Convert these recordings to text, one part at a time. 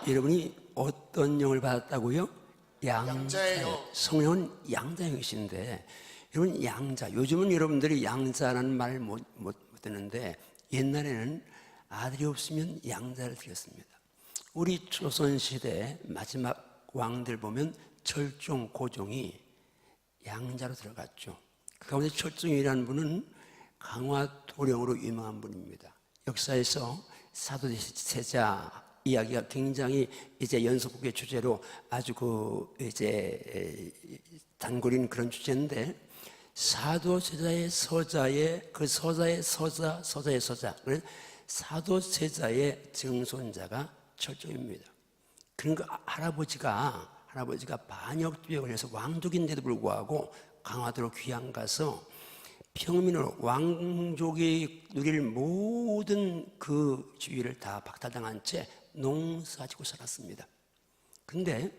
여러분이 어떤 영을 받았다고요? 양자의 영. 성령은 양자형이신데, 여러분 양자, 요즘은 여러분들이 양자라는 말을 못 듣는데 옛날에는 아들이 없으면 양자를 드렸습니다. 우리 조선시대 마지막 왕들 보면 철종, 고종이 양자로 들어갔죠. 그 가운데 철종이라는 분은 강화도령으로 유명한 분입니다. 역사에서 사도세자 이야기가 굉장히 이제 연속국의 주제로 아주 이제 단골인 그런 주제인데, 사도세자의 서자의 그 서자의 서자의 서자, 사도세자의 증손자가 철종입니다. 그러니까 할아버지가 반역죄에 걸려서 왕족인데도 불구하고 강화도로 귀양 가서 평민으로 왕족이 누릴 모든 그 지위를 다 박탈당한 채 농사짓고 살았습니다. 근데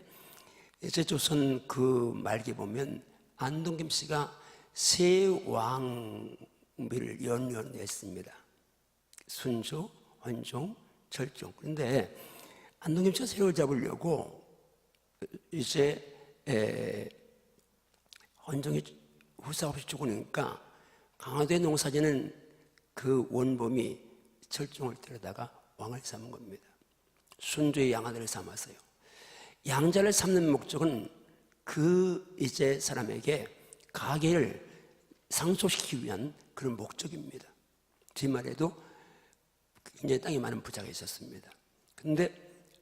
이제 조선 그 말기에 보면 안동김 씨가 세 왕비를 연연했습니다. 순조, 헌종, 철종. 그런데 안동김 씨가 세력을 잡으려고 이제 헌종이 후사 없이 죽으니까 강화도에 농사지는 그 원범이 철종을 데려다가 왕을 삼은 겁니다. 순조의 양아들을 삼았어요. 양자를 삼는 목적은 그 이제 사람에게 가계를 상속시키기 위한 그런 목적입니다. 뒷말에도 굉장히 땅이 많은 부자가 있었습니다. 근데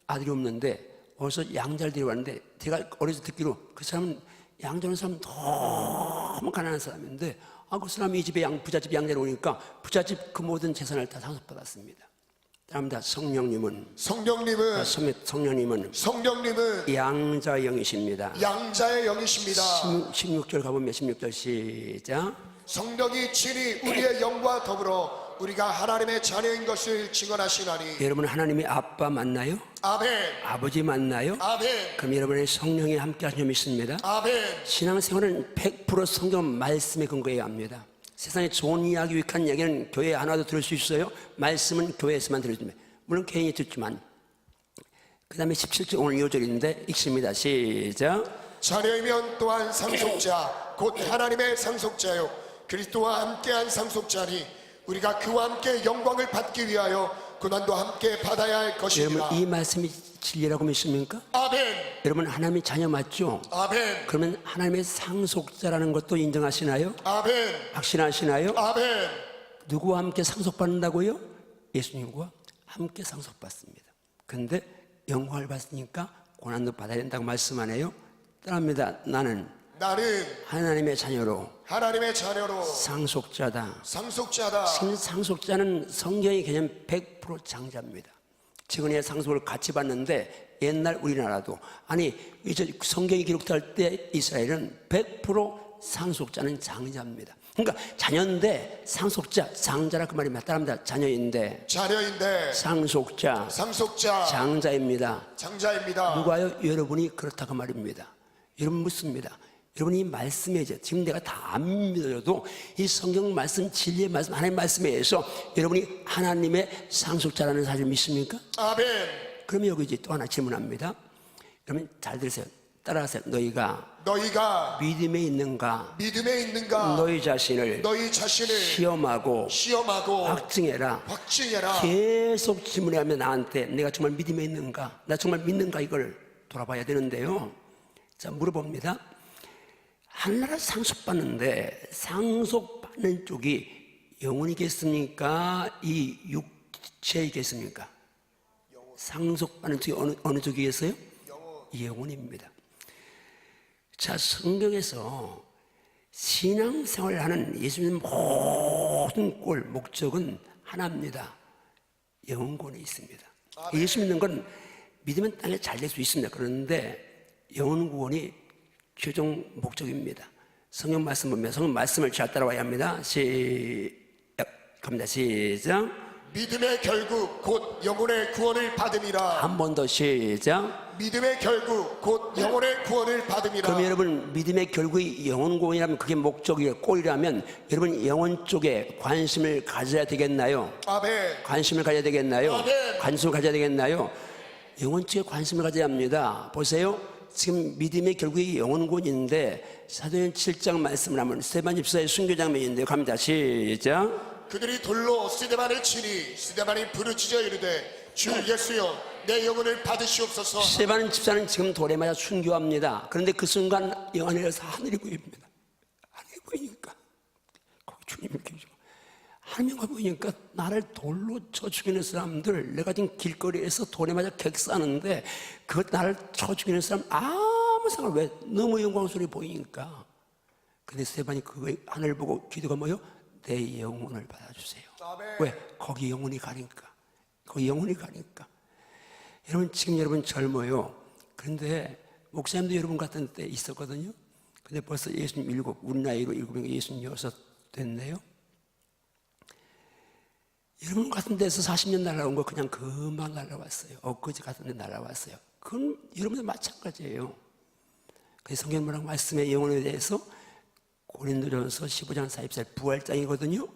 아들이 없는데 어디서 양자를 데려왔는데, 제가 어려서 듣기로 그 사람은 양자는 사람은 너무 가난한 사람인데, 그 사람이 이 집에 부잣집 양자로 오니까 부잣집 그 모든 재산을 다 상속받았습니다. 다음다 성령님은 양자의 영이십니다. 양자의 영이십니다. 16절 가보면 16절 시작. 성령이 친히 우리의 영과 더불어 우리가 하나님의 자녀인 것을 증언하시나니. 여러분 하나님이 아빠 맞나요? 아멘. 아버지 맞나요? 아멘. 그럼 여러분의 성령이 함께 하신 점 있습니다. 아멘. 신앙생활은 100% 성경 말씀에 근거해야 합니다. 세상에 좋은 이야기, 유익한 이야기는 교회에 하나도 들을 수 있어요. 말씀은 교회에서만 들어줍니다. 물론 개인이 듣지만. 그 다음에 17절 오늘 2절인데 읽습니다. 시작. 자녀이면 또한 상속자 곧 하나님의 상속자요 그리스도와 함께한 상속자니 우리가 그와 함께 영광을 받기 위하여 고난도 함께 받아야 할 것이니라. 여러분 이 말씀이 진리라고 믿습니까? 아멘. 여러분 하나님의 자녀 맞죠? 아멘. 그러면 하나님의 상속자라는 것도 인정하시나요? 아멘. 확신하시나요? 아멘. 누구와 함께 상속받는다고요? 예수님과 함께 상속받습니다. 근데 영광을 받으니까 고난도 받아야 된다고 말씀하네요. 따라합니다. 나는 하나님의 자녀로 상속자다. 상속자는 성경의 개념 100% 장자입니다. 최근에 상속을 같이 받는데 옛날 우리나라도, 아니 이제 성경이 기록될 때 이스라엘은 100% 상속자는 장자입니다. 그러니까 자녀인데 상속자, 장자라 그 말입니다. 따라합니다. 자녀인데 상속자 장자입니다. 누가요? 여러분이 그렇다고 말입니다. 여러분 묻습니다. 여러분이 이 말씀에 지금 내가 다 안 믿어도 이 성경 말씀, 진리의 말씀, 하나님의 말씀에 의해서 여러분이 하나님의 상속자라는 사실을 믿습니까? 아멘. 그러면 여기 이제 또 하나 질문합니다. 여러분 잘 들으세요. 따라하세요. 너희가 믿음에 있는가? 너희 자신을 시험하고 확증해라. 계속 질문하면 나한테 내가 정말 믿음에 있는가? 나 정말 믿는가? 이걸 돌아봐야 되는데요. 자, 물어봅니다. 하나를 상속받는데 상속받는 쪽이 영혼이겠습니까? 이 육체이겠습니까? 상속받는 쪽이 어느 쪽이겠어요? 영혼입니다. 자, 성경에서 신앙생활을 하는 예수님의 모든 꼴, 목적은 하나입니다. 영혼권에 있습니다. 예수 믿는 건 믿으면 땅에 잘 될 수 있습니다. 그런데 영혼 구원이 최종 목적입니다. 성경 말씀 보면 성경 말씀을 잘 따라와야 합니다. 갑니다. 시작. 믿음의 결국 곧 영혼의 구원을 받음이라. 한 번 더 시작. 믿음의 결국 곧 영혼의 구원을 받음이라. 그럼 여러분 믿음의 결국이 영혼 구원이라면 그게 목적이고 꼴이라면 여러분 영혼 쪽에 관심을 가져야 되겠나요? 아멘. 관심을 가져야 되겠나요? 아멘. 관심을 가져야 되겠나요? 영혼 쪽에 관심을 가져야 합니다. 보세요. 지금 믿음의 결국에 영혼군인데 사도행 7장 말씀을 하면 스데반 집사의 순교 장면인데요. 갑니다. 시작. 그들이 돌로 스데반을 치니 스데반이 부르짖어 이르되 주 예수여 내 영혼을 받으시옵소서. 스데반 집사는 지금 돌에 맞아 순교합니다. 그런데 그 순간 영안에서 하늘이 보입니다. 하늘이 보이니까 거기 주님을 계시고 하늘이 보이니까 나를 돌로 쳐 죽이는 사람들, 내가 지금 길거리에서 돌에 맞아 객사하는데 그 나를 쳐 죽이는 사람 아무 상관, 왜? 너무 영광스러워 보이니까. 근데 스데반이 그 하늘 보고 기도가 뭐요? 내 영혼을 받아주세요. 아멘. 왜? 거기 영혼이 가니까. 거기 영혼이 가니까. 여러분, 지금 여러분 젊어요. 그런데 목사님도 여러분 같은 때 있었거든요. 근데 벌써 67, 우리 나이로 66 됐네요. 여러분 같은 데서 40년 날아온 거 그냥 금방 날아왔어요. 엊그제 같은 데 날아왔어요. 그건 여러분도 마찬가지예요. 그래서 성경 뭐라고 말씀의 영혼에 대해서 고린도전서 15장 44절 부활장이거든요.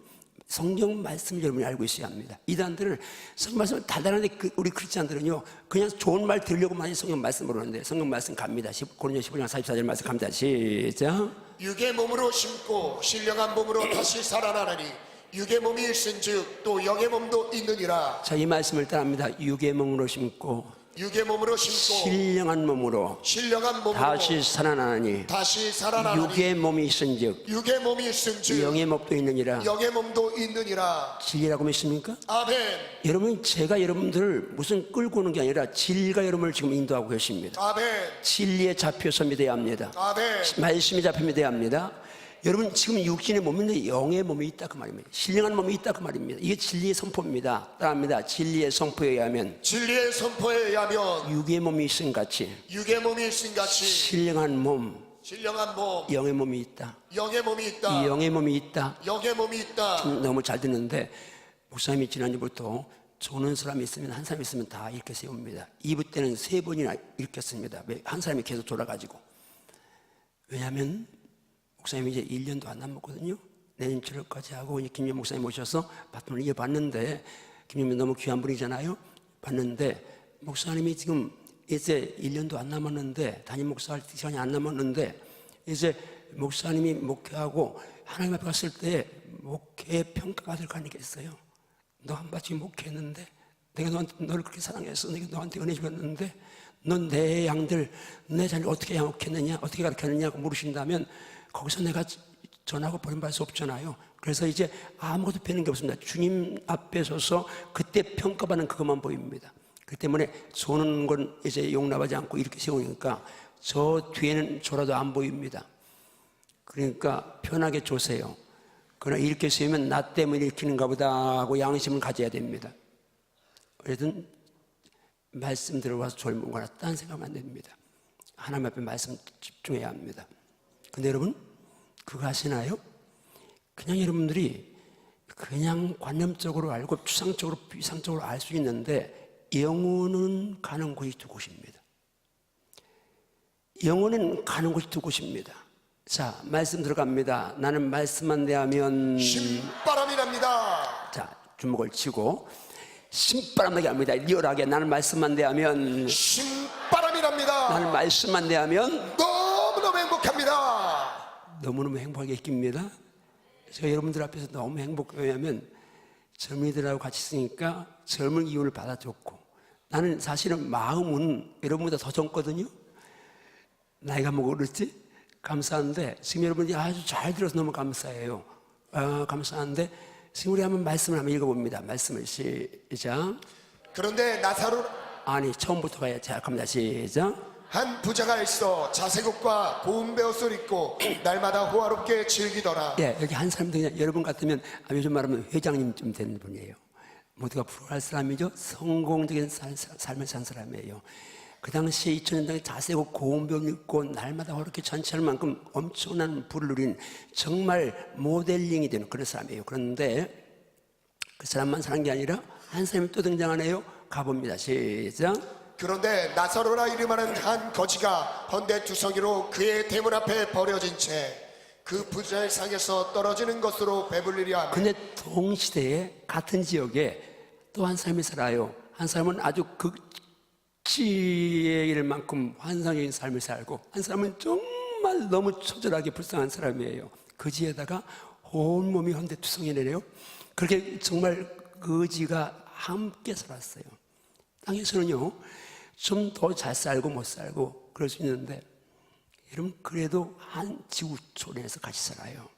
성경 말씀을 여러분이 알고 있어야 합니다. 이단들은 성경 말씀을 달달한데 우리 크리스찬들은요 그냥 좋은 말 들으려고 많이 성경 말씀 모르는데 성경 말씀 갑니다. 고린도전서 15장 44절 말씀 갑니다. 시작. 육의 몸으로 심고 신령한 몸으로 다시 살아나나니 육의 몸이 있은즉 또 영의 몸도 있느니라. 자, 이 말씀을 따라합니다. 육의 몸으로 심고 육의 몸으로 심고 신령한 몸으로 다시 살아나니 육의 몸이 있은즉 육의 몸이 있은즉 영의 몸도 있느니라. 영의 몸도 있느니라. 진리라고 믿습니까? 아멘. 여러분, 제가 여러분들을 무슨 끌고 오는 게 아니라 진리가 여러분을 지금 인도하고 계십니다. 아멘. 진리에 잡혀서 믿어야 합니다. 아멘. 말씀에 잡혀 믿어야 합니다. 여러분, 지금 육신의 몸인데 영의 몸이 있다 그 말입니다. 신령한 몸이 있다 그 말입니다. 이게 진리의 선포입니다. 따라합니다. 진리의 선포에 의하면 육의 몸이 있음 같이 신령한 몸, 영의 몸이 있다. 영의 몸이 있다. 이 영의 몸이 있다. 영의 몸이 있다. 너무 잘 듣는데 목사님이 지난주부터 조는 사람이 있으면 한 사람이 있으면 다 이렇게 세웁니다. 2부 때는 3번이나 읽혔습니다. 한 사람이 계속 돌아가지고. 왜냐하면 목사님이 이제 1년도 안 남았거든요. 내년 7월까지 하고 이제 김영 목사님 모셔서 바통을 이어봤는데, 김영이 너무 귀한 분이잖아요. 봤는데 목사님이 지금 이제 1년도 안 남았는데, 담임 목사할 시간이 안 남았는데, 이제 목사님이 목회하고 하나님 앞에 갔을 때 목회 평가가 될 거 아니겠어요? 너 한바지 목회했는데, 내가 너를 그렇게 사랑해서 내가 너한테 은혜 주었는데, 넌 내 양들, 내 자녀를 어떻게 양육했느냐, 어떻게 가르쳤느냐고 물으신다면 거기서 내가 전하고 버림받을 수 없잖아요. 그래서 이제 아무것도 배는 게 없습니다. 주님 앞에 서서 그때 평가받는 그것만 보입니다. 그 때문에 조는 건 이제 용납하지 않고 이렇게 세우니까 저 뒤에는 조라도 안 보입니다. 그러니까 편하게 조세요. 그러나 이렇게 세우면 나 때문에 읽히는가 보다 하고 양심을 가져야 됩니다. 그래도 말씀 들어와서 젊은 거나 딴 생각하면 안 됩니다. 하나님 앞에 말씀 집중해야 합니다. 근데 여러분, 그거 아시나요? 그냥 여러분들이 그냥 관념적으로 알고 추상적으로 비상적으로 알 수 있는데, 영혼은 가는 곳이 두 곳입니다. 영혼은 가는 곳이 두 곳입니다. 자, 말씀 들어갑니다. 나는 말씀만 대하면 신바람이 납니다. 자, 주먹을 치고 신바람 나게 합니다. 리얼하게. 나는 말씀만 대하면 신바람이 납니다. 나는 말씀만 대하면 너무너무 행복합니다. 너무너무 행복하게 있깁니다. 제가 여러분들 앞에서 너무 행복해요. 왜냐하면 젊은이들하고 같이 있으니까 젊은 기운을 받아줬고, 나는 사실은 마음은 여러분보다 더 젊거든요. 나이가 뭐 그렇지? 감사한데 지금 여러분이 아주 잘 들어서 너무 감사해요. 감사한데 지금 우리 한번 말씀을 한번 읽어봅니다. 말씀을 시작. 그런데 나사로 아니 처음부터 가야 자 갑니다. 시작. 한 부자가 있어 자색옷과 고운 베옷을 입고 날마다 호화롭게 즐기더라. 예, 여기 한 사람도 그냥 여러분 같으면 요즘 말하면 회장님쯤 되는 분이에요. 모두가 부러워할 사람이죠. 성공적인 삶을 산 사람이에요. 그 당시에 2000년 당에 자세고 고운 베옷을 입고 날마다 호화롭게 잔치할 만큼 엄청난 부를 누린 정말 모델링이 되는 그런 사람이에요. 그런데 그 사람만 사는 게 아니라 한 사람이 또 등장하네요. 가봅니다. 시작. 그런데 나사로라 이름하는 한 거지가 헌데 두성이로 그의 대문 앞에 버려진 채 그 부자의 상에서 떨어지는 것으로 배불리려 하며. 근데 동시대에 같은 지역에 또 한 사람이 살아요. 한 사람은 아주 지혜에 이를 만큼 환상적인 삶을 살고, 한 사람은 정말 너무 처절하게 불쌍한 사람이에요. 거지에다가 온몸이 헌데투성이네요. 그렇게 정말 거지가 함께 살았어요. 땅에서는요, 좀 더 잘 살고 못 살고 그럴 수 있는데, 여러분 그래도 한 지구 초래에서 같이 살아요.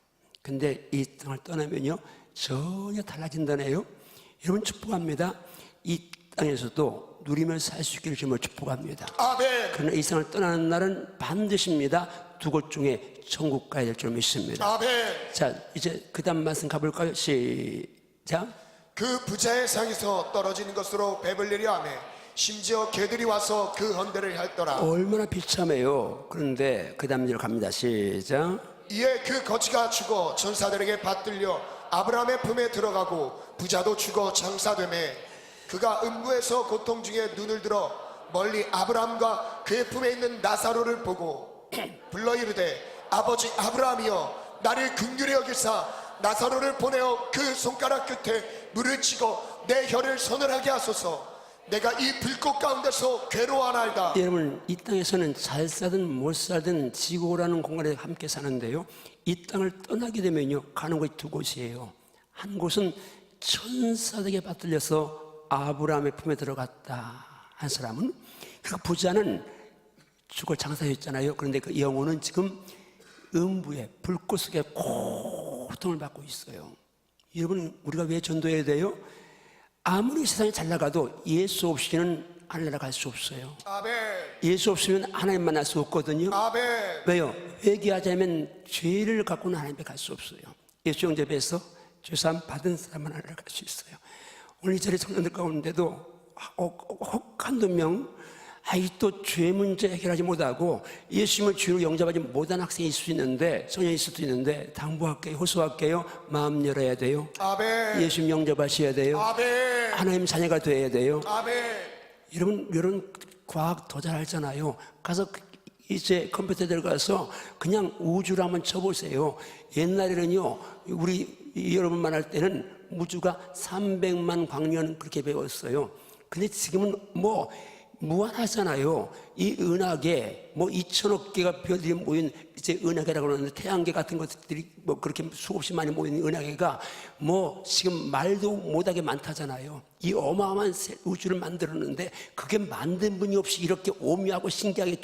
근데 이 땅을 떠나면요 전혀 달라진다네요. 여러분 축복합니다. 이 땅에서도 누리며 살 수 있기를 주님을 축복합니다. 아멘. 그러나 이 세상을 떠나는 날은 반드시입니다. 두 곳 중에 천국 가야 될 줄 믿습니다. 아멘. 자, 이제 그 다음 말씀 가볼까요? 시작. 그 부자의 상에서 떨어지는 것으로 배불리려 하며 심지어 개들이 와서 그 헌대를 핥더라. 얼마나 비참해요. 그런데 그 다음 절 갑니다. 시작. 이에 그 거지가 죽어 전사들에게 받들려 아브라함의 품에 들어가고 부자도 죽어 장사되매 그가 음부에서 고통 중에 눈을 들어 멀리 아브라함과 그의 품에 있는 나사로를 보고 불러 이르되 아버지 아브라함이여 나를 긍휼히 여기사 나사로를 보내어 그 손가락 끝에 물을 치고 내 혀를 서늘하게 하소서. 내가 이 불꽃 가운데서 괴로워하나이다. 여러분 이 땅에서는 잘 살든 못 살든 지구라는 공간에 함께 사는데요, 이 땅을 떠나게 되면요 가는 곳이 두 곳이에요. 한 곳은 천사들에게 받들려서 아브라함의 품에 들어갔다 한 사람은, 그 부자는 죽을 장사였잖아요. 그런데 그 영혼은 지금 음부에 불꽃 속에 고통을 받고 있어요. 여러분 우리가 왜 전도해야 돼요? 아무리 세상이 잘 나가도 예수 없이는 하늘나라 갈 수 없어요. 아멘. 예수 없으면 하나님 만날 수 없거든요. 아멘. 왜요? 회개하자면 죄를 갖고는 하나님께 갈 수 없어요. 예수 영접해서 죄사함 받은 사람만 하늘나라 갈 수 있어요. 오늘 이 자리 청년들 가운데도 혹 한두 명 아직도 죄 문제 해결하지 못하고 예수님을 주로 영접하지 못한 학생이 있을 수 있는데, 소년이 있을 수도 있는데, 당부할게요, 호소할게요. 마음 열어야 돼요. 아멘. 예수님 영접하셔야 돼요. 아멘. 하나님 자녀가 돼야 돼요. 아멘. 여러분 이런 과학 더 잘하잖아요. 가서 이제 컴퓨터 들어가서 그냥 우주를 한번 쳐보세요. 옛날에는요 우리 여러분만 할 때는 우주가 300만 광년 그렇게 배웠어요. 근데 지금은 뭐 무한하잖아요. 이 은하계 뭐 2천억 개가 별들이 모인 이제 은하계라고 그러는데, 태양계 같은 것들이 뭐 그렇게 수없이 많이 모인 은하계가 뭐 지금 말도 못하게 많다잖아요. 이 어마어마한 우주를 만들었는데 그게 만든 분이 없이 이렇게 오묘하고 신기하게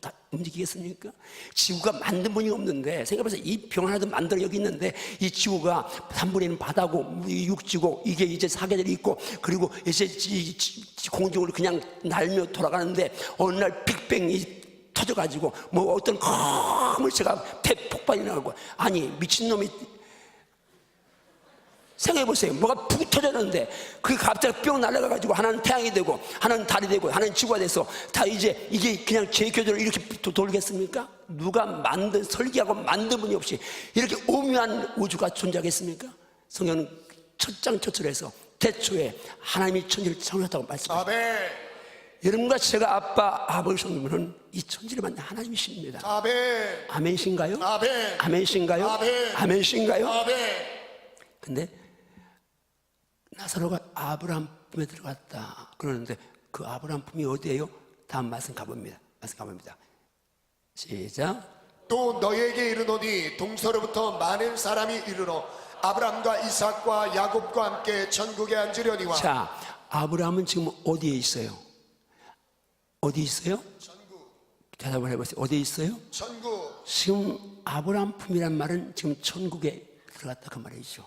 다 움직이겠습니까? 지구가 만든 분이 없는데, 생각해보세요. 이 병 하나도 만들어 여기 있는데 이 지구가 3분의 1은 바다고 육지고 이게 이제 사계절이 있고 그리고 이제 공중으로 그냥 날며 돌아가는데 어느 날 빅뱅이 터져가지고 뭐 어떤 큰 물체가 대폭발이 나고, 아니 미친놈이 생각해보세요. 뭐가 푹 터졌는데 그게 갑자기 뿅 날아가가지고 하나는 태양이 되고 하나는 달이 되고 하나는 지구가 돼서 다 이제 이게 그냥 제 교대로 이렇게 돌겠습니까? 누가 설계하고 만든 분이 없이 이렇게 오묘한 우주가 존재하겠습니까? 성경은 첫장 첫절에서 태초에 하나님이 천지를 창조했다고 말씀하십니다. 아멘. 여러분과 제가 아빠 아버지 성도는 이 천지를 만든 하나님이십니다. 아멘. 아멘이신가요? 아멘. 아멘이신가요? 아멘. 아멘이신가요? 아멘. 근데 나사로가 아브라함 품에 들어갔다 그러는데 그 아브라함 품이 어디예요? 다음 말씀 가봅니다. 시작. 또 너희에게 이르노니 동서로부터 많은 사람이 이르러 아브라함과 이삭과 야곱과 함께 천국에 앉으려니와. 자, 아브라함은 지금 어디에 있어요? 어디 있어요? 천국. 대답을 해보세요. 어디에 있어요? 천국. 지금 아브라함 품이란 말은 지금 천국에 들어갔다 그 말이죠.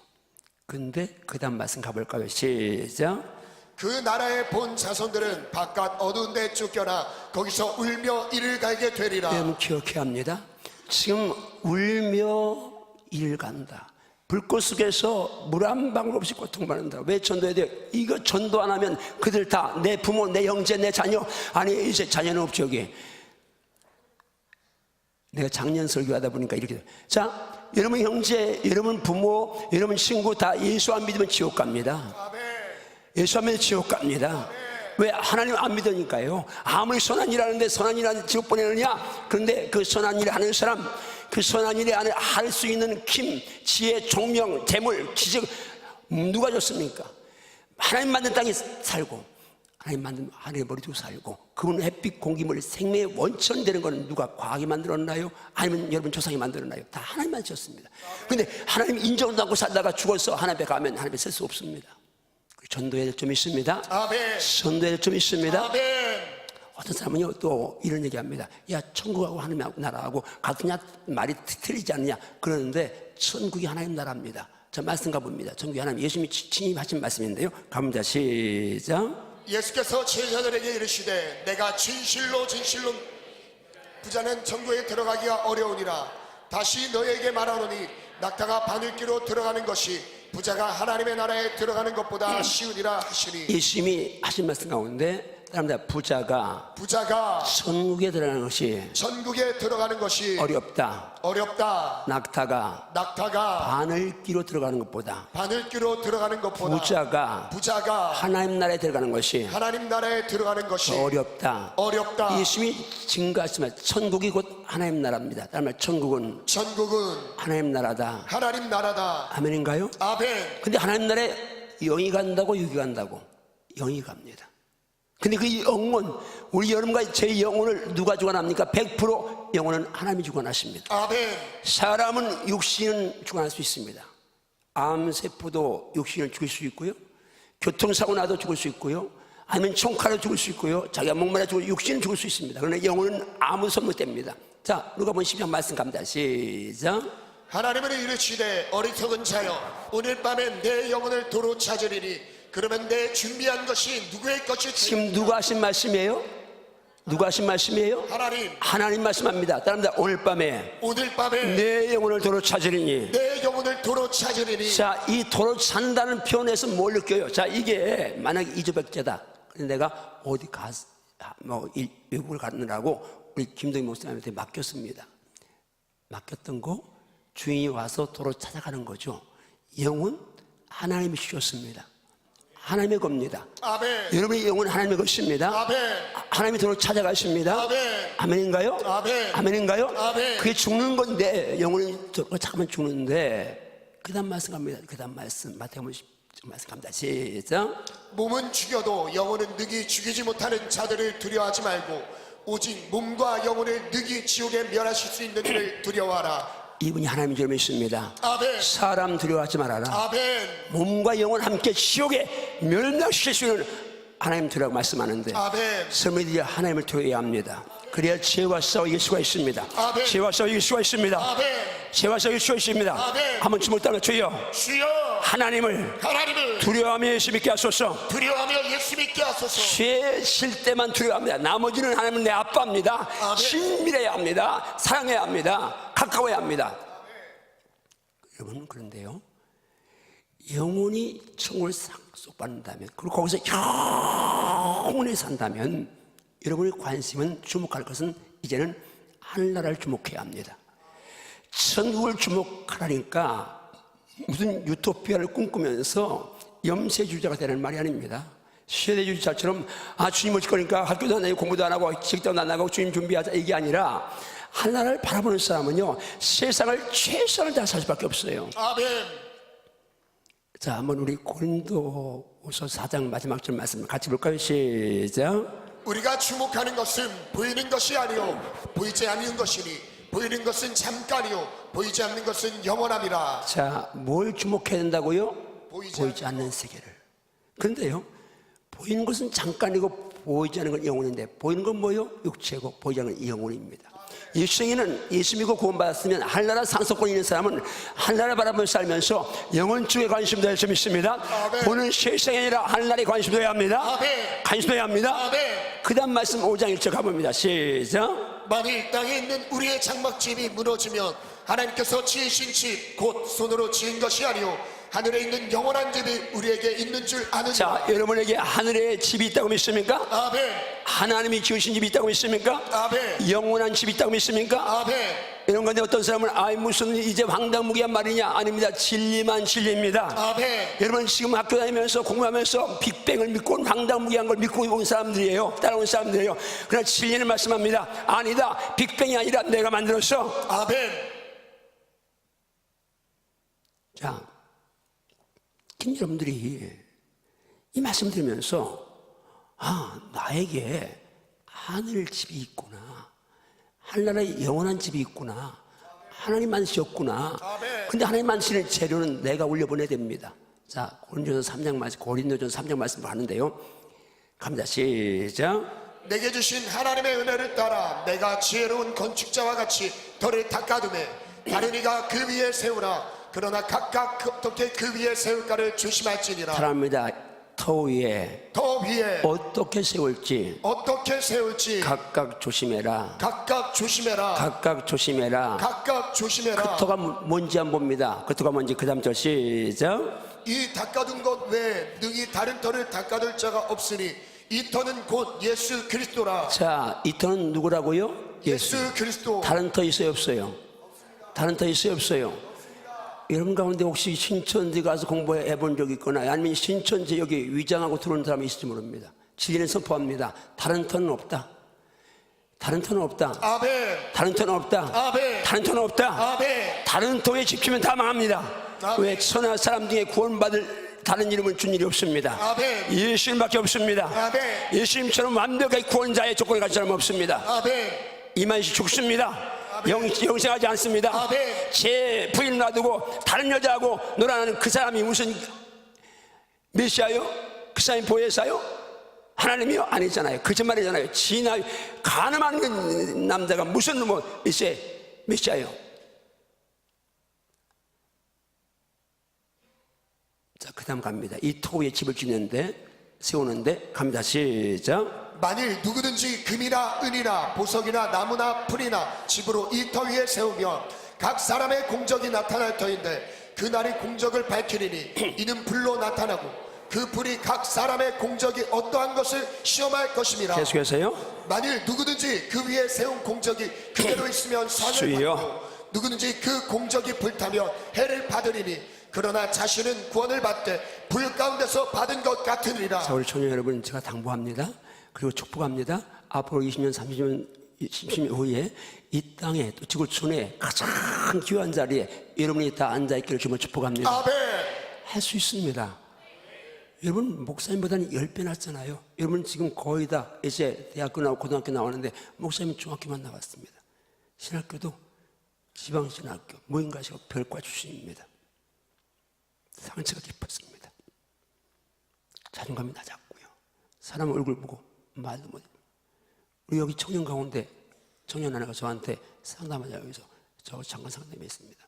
근데 그 다음 말씀 가볼까요? 시작. 그 나라의 본 자손들은 바깥 어두운 데 쫓겨나 거기서 울며 이를 갈게 되리라. 여러분 기억해야 합니다. 지금 울며 이를 간다. 불꽃 속에서 물 한 방울 없이 고통받는다. 왜 전도해야 돼요? 이거 전도 안 하면 그들 다 내 부모, 내 형제, 내 자녀, 아니 이제 자녀는 없죠 여기. 내가 작년 설교하다 보니까 이렇게 돼요. 자, 여러분 형제, 여러분 부모, 여러분 친구 다 예수 안 믿으면 지옥 갑니다. 아멘. 예수 안 믿으면 지옥 갑니다. 왜? 하나님 안 믿으니까요. 아무리 선한 일 하는데 선한 일 하는데 지옥 보내느냐? 그런데 그 선한 일 하는 사람, 그 선한 일 안에 할 수 있는 힘, 지혜, 총명, 재물, 기적 누가 줬습니까? 하나님 만든 땅에 살고 하나님 만든 하늘에 머리 두고 살고, 그분은 햇빛, 공기물, 생명의 원천 되는 것은 누가 과학이 만들었나요? 아니면 여러분 조상이 만들었나요? 다 하나님 만드셨습니다. 근데 하나님 인정도 않고 살다가 죽어서 하나님 앞에 가면 하나님 앞에 설 수 없습니다. 전도해야 될 점이 있습니다. 아멘. 전도해야 될 점이 있습니다. 아멘. 어떤 사람은요 또 이런 얘기합니다. 야, 천국하고 하나님 나라하고 같으냐, 말이 틀리지 않느냐. 그러는데 천국이 하나님 나라입니다. 자, 말씀 가봅니다. 천국이 하나님, 예수님이 침입하신 말씀인데요. 갑니다. 시작. 예수께서 제자들에게 이르시되 내가 진실로 부자는 천국에 들어가기가 어려우니라. 다시 너희에게 말하노니 낙타가 바늘귀로 들어가는 것이 부자가 하나님의 나라에 들어가는 것보다 쉬우니라 하시니. 예수님이 하신 말씀 가운데 부자가 천국에 들어가는 것이 어렵다. 낙타가 바늘귀로 들어가는 것보다 부자가 하나님 나라에 들어가는 것이 어렵다. 예수님이 증거하시면 천국이 곧 하나님 나라입니다. 다만 천국은 하나님 나라다. 아멘인가요? 아멘. 근데 하나님 나라에 영이 간다고 육이 간다고? 영이 갑니다. 근데 그 영혼, 우리 여러분과 제 영혼을 누가 주관합니까? 100% 영혼은 하나님이 주관하십니다. 아멘. 사람은 육신은 주관할 수 있습니다. 암세포도 육신을 죽일 수 있고요, 교통사고 나도 죽을 수 있고요, 아니면 총칼로 죽을 수 있고요, 자기가 목말라 죽을, 육신은 죽을 수 있습니다. 그러나 영혼은 아무 손 못 댑니다. 자, 누가복음 10장 말씀 갑니다. 시작. 하나님은 이르시되 어리석은 자여, 오늘 밤에 내 영혼을 도로 찾으리니 그러면 내 준비한 것이 누구의 것이 지금 누가 하신 말씀이에요? 누가 하신 말씀이에요? 하나님 말씀합니다. 따릅니다. 오늘 밤에 내 영혼을 도로 찾으리니. 자, 이 도로 찾는다는 표현에서 뭘 느껴요? 자, 이게 만약에 이주백제다. 근데 내가 어디 외국을 가느라고 우리 김동희 목사님한테 맡겼습니다. 맡겼던 거 주인이 와서 도로 찾아가는 거죠. 영혼 하나님이 주셨습니다. 하나님의 겁니다. 아멘. 여러분의 영혼은 하나님의 것입니다. 아멘. 하나님이 도로 찾아가십니다. 아멘. 아멘인가요? 아멘. 아멘인가요? 아멘. 그게 죽는 건데, 영혼이 잠깐만 죽는데, 그 다음 말씀 갑니다. 그 다음 말씀, 마태복음 10장 말씀 갑니다. 시작. 몸은 죽여도 영혼은 능히 죽이지 못하는 자들을 두려워하지 말고 오직 몸과 영혼을 능히 지옥에 멸하실 수 있는 이를 두려워하라. 이분이 하나님의 이름이 있습니다. 아멘. 사람 두려워하지 말아라. 아멘. 몸과 영혼 함께 지옥에 멸망시킬 수 있는 하나님 두려워 말씀하는데, 아멘. 성도들이 하나님을 두려워해야 합니다. 그래야 죄와 싸워 이길 수가 있습니다. 아멘. 죄와 싸워 이길 수가 있습니다. 아멘. 죄와 싸워 이길 수가 있습니다. 아멘. 한번 주먹 따라 주여 하나님을 두려워하며 예수 믿게 하소서. 죄 질 때만 두려워합니다. 나머지는 하나님은 내 아빠입니다. 아멘. 친밀해야 합니다. 사랑해야 합니다. 가까워야 합니다. 여러분, 그런데요, 영혼이 천국을 상속받는다면, 그리고 거기서 영원히 산다면, 여러분의 관심은 주목할 것은 이제는 하늘나라를 주목해야 합니다. 천국을 주목하라니까 무슨 유토피아를 꿈꾸면서 염세주의자가 되는 말이 아닙니다. 시대주의자처럼 주님 오실 거니까 학교도 안 다니고 공부도 안 하고 직장도 안 나가고 주님 준비하자, 이게 아니라 하나를 바라보는 사람은요, 세상을 최선을 다해 살 수밖에 없어요. 아멘. 자, 한번 우리 고린도후서 4장 마지막 절 말씀 같이 볼까요? 시작. 우리가 주목하는 것은 보이는 것이 아니요 보이지 않는 것이니 보이는 것은 잠깐이요 보이지 않는 것은 영원함이라. 자, 뭘 주목해야 된다고요? 보이지 않는 세계를. 그런데요, 보이는 것은 잠깐이고 보이지 않는 건 영혼인데, 보이는 건 뭐요? 육체고 보이지 않는 건 영혼입니다. 예수님은 예수 믿고 구원받았으면 하늘나라 상속권 있는 사람은 하늘나라 바라보며 살면서 영혼 쪽에 관심도 할 수 있습니다. 아멘. 보는 세상이 아니라 하늘나라에 관심도 해야 합니다. 아멘. 관심도 해야 합니다. 아멘. 그 다음 말씀 5장 1절 가봅니다. 시작. 만일 땅에 있는 우리의 장막집이 무너지면 하나님께서 지으신 집 곧 손으로 지은 것이 아니요 하늘에 있는 영원한 집이 우리에게 있는 줄 아느냐. 자, 여러분에게 하늘에 집이 있다고 믿습니까? 아멘. 하나님이 지으신 집이 있다고 믿습니까? 아멘. 영원한 집이 있다고 믿습니까? 아멘. 이런 건데 어떤 사람은 무슨 이제 황당무계한 말이냐? 아닙니다. 진리만 진리입니다. 아멘. 여러분, 지금 학교 다니면서 공부하면서 빅뱅을 믿고 황당무계한 걸 믿고 온 사람들이에요. 따라온 사람들이에요. 그러나 진리는 말씀합니다. 아니다, 빅뱅이 아니라 내가 만들었어. 아멘. 자, 여러분들이 이 말씀 들으면서 나에게 하늘 집이 있구나, 하늘나라에 영원한 집이 있구나, 하나님 만드셨구나. 근데 하나님 만드시는 재료는 내가 올려보내야 됩니다. 자, 고린도전서 3장 말씀 하는데요. 갑니다. 시작. 내게 주신 하나님의 은혜를 따라 내가 지혜로운 건축자와 같이 터를 닦아두매 다른 이가 그 위에 세우나 그러나 각각 어떻게 그 위에 세울까를 조심할지니라. 사랑합니다. 터 위에 어떻게 세울지 각각 조심해라. 각각 조심해라. 그 터가 뭔지 안 봅니다. 그 터가 뭔지 그 다음 절 시작. 이 닦아둔 것 외에 능히 다른 터를 닦아둘 자가 없으니 이 터는 곧 예수 그리스도라. 자, 이 터는 누구라고요? 예수 그리스도. 다른 터 있어요, 없어요? 다른 터 있어요, 없어요? 여러분 가운데 혹시 신천지 가서 공부해 본 적 있거나 아니면 신천지 여기 위장하고 들어오는 사람이 있을지 모릅니다. 진리는 선포합니다. 다른 터는 없다. 다른 터는 없다. 아멘. 다른 터는 없다. 아멘. 다른 터는 없다. 아멘. 다른 터에 집히면 다 망합니다. 아멘. 왜? 선한 사람 중에 구원받을 다른 이름은 준 일이 없습니다. 아멘. 예수님밖에 없습니다. 아멘. 예수님처럼 완벽하게 구원자의 조건을 가진 사람은 없습니다. 아멘. 이만희 죽습니다. 영생하지 않습니다. 아멘. 제 부인 놔두고 다른 여자하고 놀아나는 그 사람이 무슨 메시아요? 그 사람이 보혜사요? 하나님이요? 아니잖아요. 거짓말이잖아요. 진화 가늠한 남자가 무슨 메시아요? 자, 그 다음 갑니다. 이 터 위에 집을 세우는데 갑니다. 시작. 만일 누구든지 금이나 은이나 보석이나 나무나 풀이나 집으로 이 터 위에 세우면 각 사람의 공적이 나타날 터인데 그날이 공적을 밝히리니 이는 불로 나타나고 그 불이 각 사람의 공적이 어떠한 것을 시험할 것임이라. 계속해서요. 만일 누구든지 그 위에 세운 공적이 그대로 있으면 상을 받고 누구든지 그 공적이 불타면 해를 받으리니 그러나 자신은 구원을 받되 불 가운데서 받은 것 같으니라. 자, 우리 청년 여러분, 제가 당부합니다. 그리고 축복합니다. 앞으로 20년, 30년 후에 이 땅에 또 지구촌에 가장 귀한 자리에 여러분이 다 앉아있기를 주면 축복합니다. 아멘. 할 수 있습니다. 여러분 목사님보다는 10배 낫잖아요. 여러분 지금 거의 다 이제 대학교 나오고 고등학교 나오는데 목사님 중학교만 나왔습니다. 신학교도 지방신학교 모임가시고 별과 출신입니다. 상처가 깊었습니다. 자존감이 낮았고요. 사람 얼굴 보고 말도 못해요. 우리 여기 청년 가운데 청년 하나가 저한테 상담하자고 해서 저 잠깐 상담했습니다.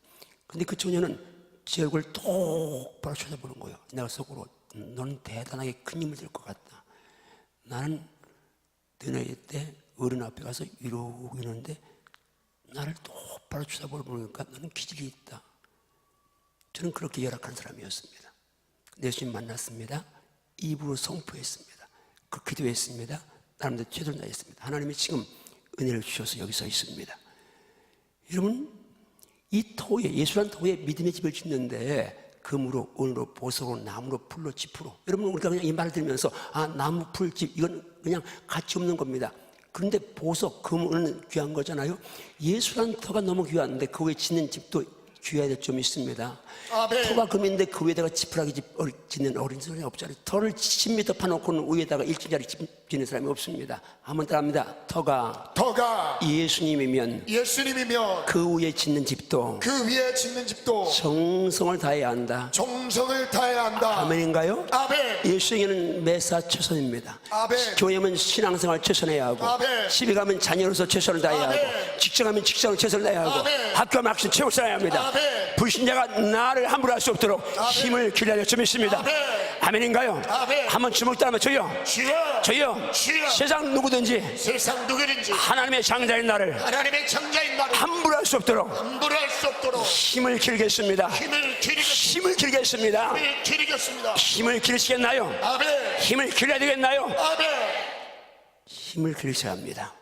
근데 그 청년은 제 얼굴 똑바로 쳐다보는 거예요. 내가 속으로 너는 대단하게 큰 힘을 줄 것 같다. 나는 내 나이 때 어른 앞에 가서 이러고 있는데 나를 똑바로 쳐다보니까 너는 기질이 있다. 저는 그렇게 열악한 사람이었습니다. 예수님 만났습니다. 입으로 선포했습니다. 그 기도했습니다. 나름대로 최선을 다했습니다. 하나님이 지금 은혜를 주셔서 여기 서 있습니다. 여러분 이 터에 예수란 터에 믿음의 집을 짓는데 금으로 은으로 보석으로 나무로 풀로 짚으로 여러분 우리가 그냥 이 말을 들으면서 나무 풀집 이건 그냥 가치 없는 겁니다. 그런데 보석 금 은은 귀한 거잖아요. 예수란 터가 너무 귀한데 그 위에 짓는 집도 귀해야 될 점이 있습니다. 아멘. 터가 금인데 그 위에다가 지푸라기 집 짓는 어린 사람이 없잖아요. 터를 10m 파놓고는 위에다가 1층짜리 집 짓는 사람이 없습니다. 한번 따라합니다. 터가 예수님이면 그 위에 짓는 집도 정성을 다해야 한다. 아멘인가요? 아멘. 예수에게는 매사 최선입니다. 아멘. 교회면 신앙생활 최선해야 하고 아멘. 집에 가면 자녀로서 최선을 다해야 아멘. 하고 직장 가면 직장을 최선을 다해야 하고 아멘. 학교 가면 학생 최선을 다해야 합니다. 아멘. 불신자가 나를 함부로 할 수 없도록 아멘. 힘을 기울여야 좀 있습니다. 아멘. 아멘인가요? 아멘. 한번 주먹 따라면 저요 주여 세상 누구든지 하나님의 장자인 나를 함부로 할 수 없도록 힘을 기르겠습니다. 힘을 기르겠습니다. 힘을 기르시겠나요? 아멘. 힘을 기르어야 되겠나요? 아멘. 힘을 기르셔야 합니다.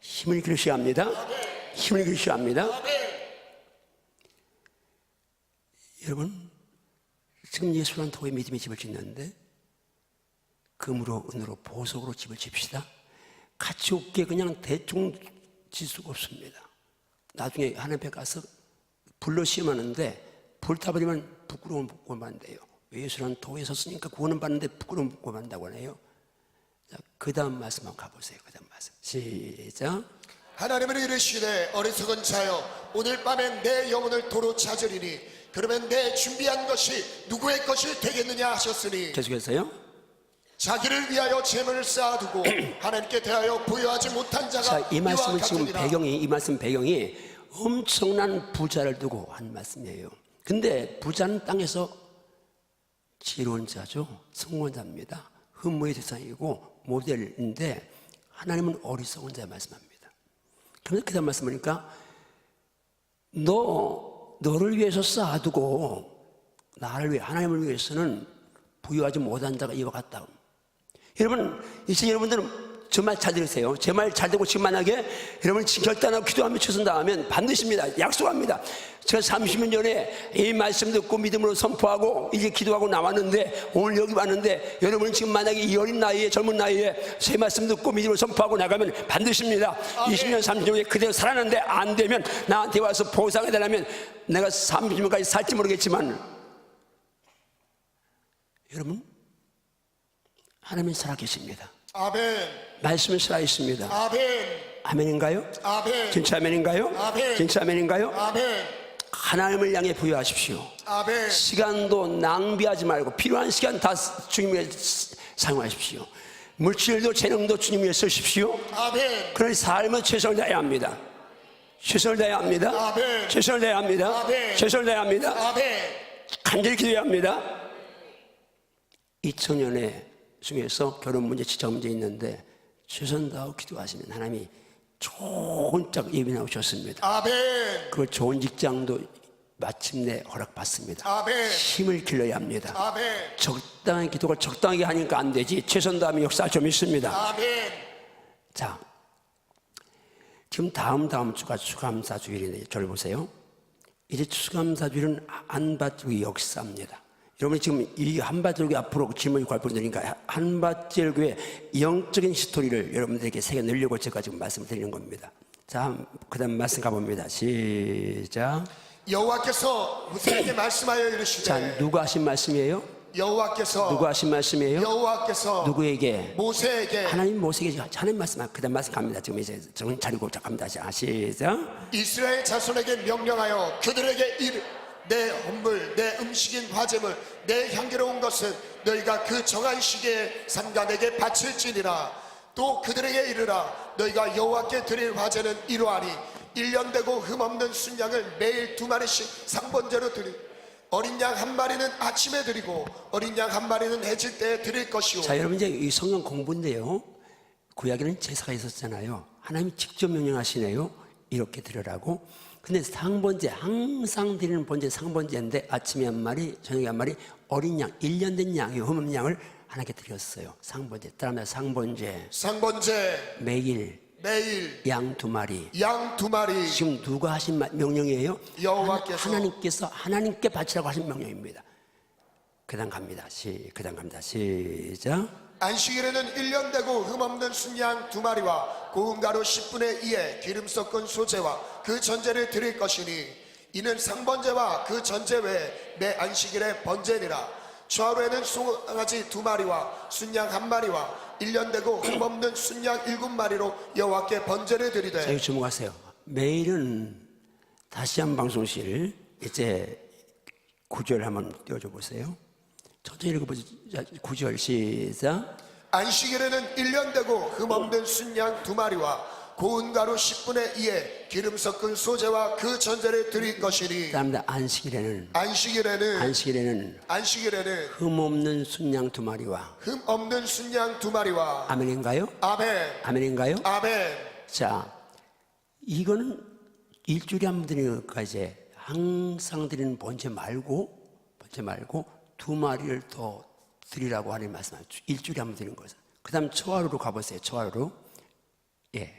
힘을 기르셔야 합니다. 힘을 기르셔야 합니다. 아멘. 여러분 지금 예수란 터에 믿음의 집을 짓는데 금으로 은으로 보석으로 집을 집시다. 가치 없게 그냥 대충 질 수가 없습니다. 나중에 하나님 앞에 가서 불로 시험하는데 불타버리면 부끄러운 구원받는데요. 예수란 터에 섰으니까 구원은 받는데 부끄러운 구원받는다고 하네요. 그 다음 말씀 한번 가보세요. 그 다음 말씀 시작. 하나님은 이르시되 어리석은 자여 오늘 밤에 내 영혼을 도로 찾으리니 그러면 내 준비한 것이 누구의 것이 되겠느냐 하셨으니 계속해서요. 자기를 위하여 재물을 쌓아두고 하나님께 대하여 부여하지 못한 자가 자, 이 말씀은 이와 지금 같으니라. 이 말씀 배경이 엄청난 부자를 두고 한 말씀이에요. 근데 부자는 땅에서 지혜로운 자죠. 성공자입니다. 흠모의 대상이고 모델인데 하나님은 어리석은 자 말씀합니다. 그런데 그 다음 말씀하니까 너를 위해서 쌓아두고 나를 위해 하나님을 위해서는 부유하지 못한 자가 이와 같다. 여러분 이제 여러분들은 저 말 잘 들으세요. 제 말 잘 듣고 지금 만약에 여러분 결단하고 기도하며 최선다 하면 반드시입니다. 약속합니다. 제가 30년 전에 이 말씀 듣고 믿음으로 선포하고 이제 기도하고 나왔는데 오늘 여기 왔는데 여러분 지금 만약에 이 어린 나이에 젊은 나이에 제 말씀 듣고 믿음으로 선포하고 나가면 반드시입니다. 20년 30년 후에 그대로 살았는데 안 되면 나한테 와서 보상해 달라면 내가 30년까지 살지 모르겠지만 여러분 하나님은 살아계십니다. 아멘. 말씀은 살아있습니다. 아멘. 아멘인가요? 아멘. 진짜 아멘인가요? 아멘. 진짜 아멘인가요? 아멘. 하나님을 향해 부여하십시오. 아멘. 시간도 낭비하지 말고 필요한 시간 다 주님께 사용하십시오. 물질도 재능도 주님 위해 쓰십시오. 아멘. 그런 삶은 최선을 다해야 합니다. 최선을 다해야 합니다. 아멘. 최선을 다해야 합니다. 아멘. 최선을 다해야 합니다. 아멘. 간절히 기도해야 합니다. 2000년에 중에서 결혼 문제, 직장 문제 있는데 최선 다하고 기도하시면 하나님이 좋은 짝 예비나고 주셨습니다. 아멘. 그 좋은 직장도 마침내 허락받습니다. 아멘. 힘을 길러야 합니다. 아멘. 적당한 기도가 적당하게 하니까 안 되지. 최선 다하면 역사 좀 있습니다. 아멘. 자, 지금 다음 주가 추감사주일이네요. 저를 보세요. 이제 추감사주일은 한밭절기 역사입니다. 여러분이 지금 이 한밭절기 앞으로 질문이 괄분되니까 한밭절기의 영적인 히스토리를 여러분들에게 새겨 넣으려고 제가 지금 말씀을 드리는 겁니다. 자, 그 다음 말씀 가봅니다. 시작. 여호와께서 모세에게 말씀하여 이르시되. 자, 누가 하신 말씀이에요? 여호와께서. 누가 하신 말씀이에요? 여호와께서. 누구에게? 모세에게. 하나님 모세에게 하나님 말씀, 그 다음 말씀 갑니다. 지금 이제 정신 차리고 갑니다. 자, 시작. 이스라엘 자손에게 명령하여 그들에게 내 헌물, 내 음식인 화제물, 내 향기로운 것은 너희가 그 정한 시기에 삼가 내게 바칠지니라. 또 그들에게 이르라. 너희가 여호와께 드릴 화제는 이러하니 1년 되고 흠없는 순양을 매일 2마리씩 상번제로 드리. 어린 양 1마리는 아침에 드리고 어린 양 1마리는 해질 때에 드릴 것이오. 자, 여러분 이제 이 성경 공부인데요. 구약에는 제사가 있었잖아요. 하나님이 직접 명령하시네요. 이렇게 드리라고. 근데 상번제, 항상 드리는 번제 상번제인데 아침에 1마리, 저녁에 1마리, 어린 양, 1년 된 양이 흠없는 양을 하나님께 드렸어요. 상번제. 따라하면 상번제. 매일 양 2마리. 양 2마리. 지금 누가 하신 명령이에요? 여호와께서. 하나님께서 하나님께 바치라고 하신 명령입니다. 그다음 갑니다. 시작. 안식일에는 1년 되고 흠없는 순양 2마리와 고운 가루 10분의 2에 기름 섞은 소제와 그 전제를 드릴 것이니 이는 상번제와 그 전제 외에 매 안식일의 번제니라. 주하루에는 송아지 2마리와 순양 1마리와 1년 되고 흠없는 순양 7마리로 여호와께 번제를 자, 드리되. 여기 주목하세요. 매일은 다시 한 방송실 이제 9절 한번 띄워줘 보세요. 천천히 읽어보세요. 9절 시작. 안식일에는 1년 되고 흠없는 순양 2마리와 고운 가루 10분의 2에 기름 섞은 소제와 그 전제를 드릴 것이니. 그다음에 안식일에는 흠없는 순양 2마리와 흠없는 순양 2마리와. 아멘인가요? 아멘. 아멘인가요? 아멘. 자, 이거는 일주일에 한 번 드리는 것까지 항상 드리는 번제 말고 2마리를 더 드리라고 하는 말씀이죠. 일주일에 한 번 드리는 것은. 그 다음 초하루로 가보세요. 초하루로. 예.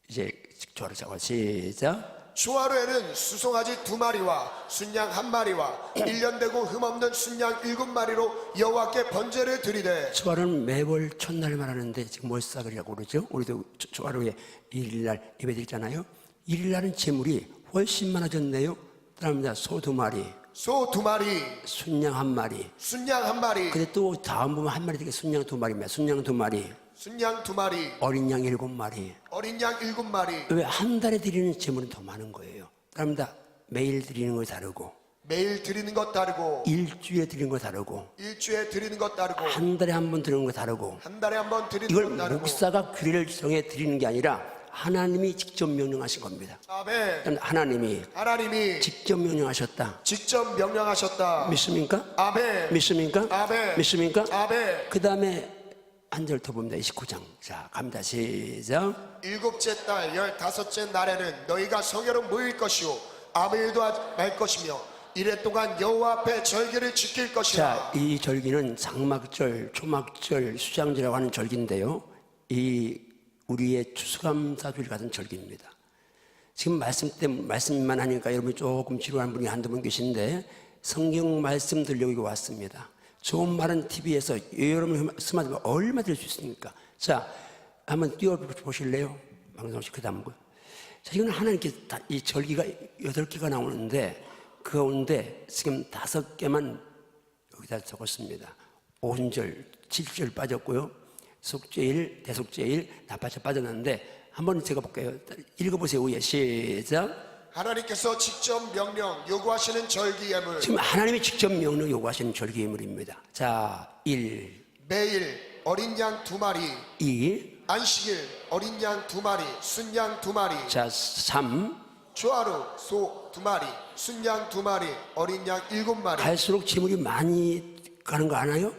이제 초하루 잡아 시작. 초하루에는 수송아지 2마리와 순양 1마리와 1년 되고 흠없는 순양 7마리로 여호와께 번제를 드리되. 초하루는 매월 첫날 말하는데 지금 뭘 싸그리라고 그러죠? 우리도 초하루에 1일날 예배 드리잖아요. 1일날은 재물이 훨씬 많아졌네요. 그다음에 소 2마리, 소 2마리, 순양 1마리. 순양 1마리. 근데 또 다음 보면 1마리 되게 순양 2마리입니다. 순양 2마리. 순양 2마리, 어린 양 7마리. 어린 양 7마리, 왜 한 달에 드리는 제물은 더 많은 거예요. 그럽니다. 매일 드리는 거 다르고, 매일 드리는 것 다르고, 일주일에 드리는 거 다르고, 일주에 드리는 것 다르고, 한 달에 한 번 드리는 거 다르고. 한 달에 한 번 드리는 이걸 것 다르고. 목사가 규례를 정해 드리는 게 아니라 하나님이 직접 명령하신 겁니다. 아멘. 하나님이 하나님이 직접 명령하셨다. 직접 명령하셨다. 믿습니까? 아멘. 믿습니까? 아멘. 믿습니까? 아멘. 그 다음에 한 절 더 봅니다. 29장. 자, 갑니다. 시작. 7째 달 15째 날에는 너희가 성회로 모일 것이요 아무 일도 하지 말 것이며 이래 동안 여호와 앞에 절기를 지킬 것이라. 자, 이 절기는 장막절, 초막절, 수장절이라고 하는 절기인데요. 이 우리의 추수감사절 같은 절기입니다. 지금 말씀만 하니까 여러분이 조금 지루한 분이 한두 분 계신데 성경 말씀 들려고 여기 왔습니다. 좋은 말은 TV에서 여러분 스마트폰 얼마 들을 수 있습니까? 자, 한번 띄워보실래요? 방송식 그 다음 거. 자, 이건 하나님께 이 절기가 8개가 나오는데 그 가운데 지금 5개만 여기다 적었습니다. 오순절, 7절 빠졌고요. 속죄일, 대속죄일, 나팔절 빠졌는데 한번 제가 볼게요. 읽어보세요. 위에 시작. 하나님께서 직접 명령 요구하시는 절기 예물 지금 하나님이 직접 명령 요구하시는 절기 예물입니다. 자, 1, 매일 어린 양 2마리 2, 안식일 어린 양 2마리 순양 2마리 자, 3. 초하루 소 2마리 순양 2마리 어린 양 7마리. 갈수록 지물이 많이 가는 거 아나요?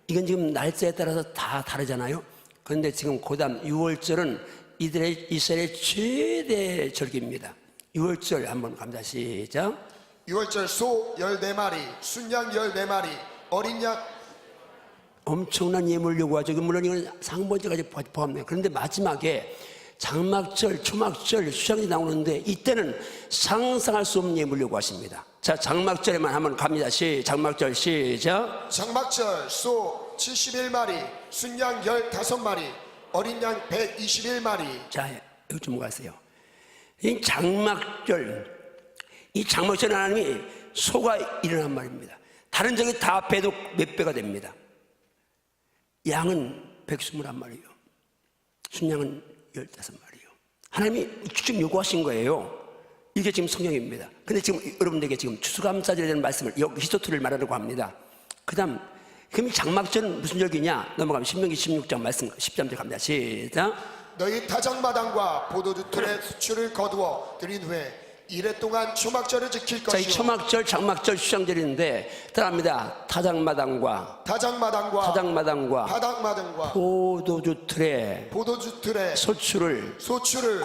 이건 지금 날짜에 따라서 다 다르잖아요. 그런데 지금 고담 6월절은 이스라엘의 최대 절기입니다. 6월절 한번 갑니다. 시작. 6월절 소 14마리 순양 14마리 어린 양. 엄청난 예물 요구하죠. 물론 이건 상번제까지 포함돼요. 그런데 마지막에 장막절, 초막절, 수장이 나오는데 이때는 상상할 수 없는 예물 요구하십니다. 자, 장막절에만 한번 갑니다. 장막절 시작. 장막절 소 71마리 순양 15마리 어린 양 121마리. 자, 여기 좀 가세요. 이 장막절, 이 장막절 하나님이 소가 일어난 말입니다. 다른 적이 다 합해도 몇 배가 됩니다. 양은 121마리요. 순양은 15마리요. 하나님이 직접 요구하신 거예요. 이게 지금 성경입니다. 근데 지금 여러분들에게 지금 추수감사절에 대한 말씀을, 히스토리를 말하려고 합니다. 그 다음, 그럼 이 장막절은 무슨 절기냐? 넘어가면 신명기 16장 말씀 13절 갑니다. 시작. 너희 타작마당과 포도주 틀의 수출을 거두어 들인 후에 이래 동안 초막절을 지킬 자, 이 것이요. 초막절, 장막절, 수장절인데 들어갑니다. 타작마당과 바닥마당과 포도주 틀에 포도주 틀의 소출을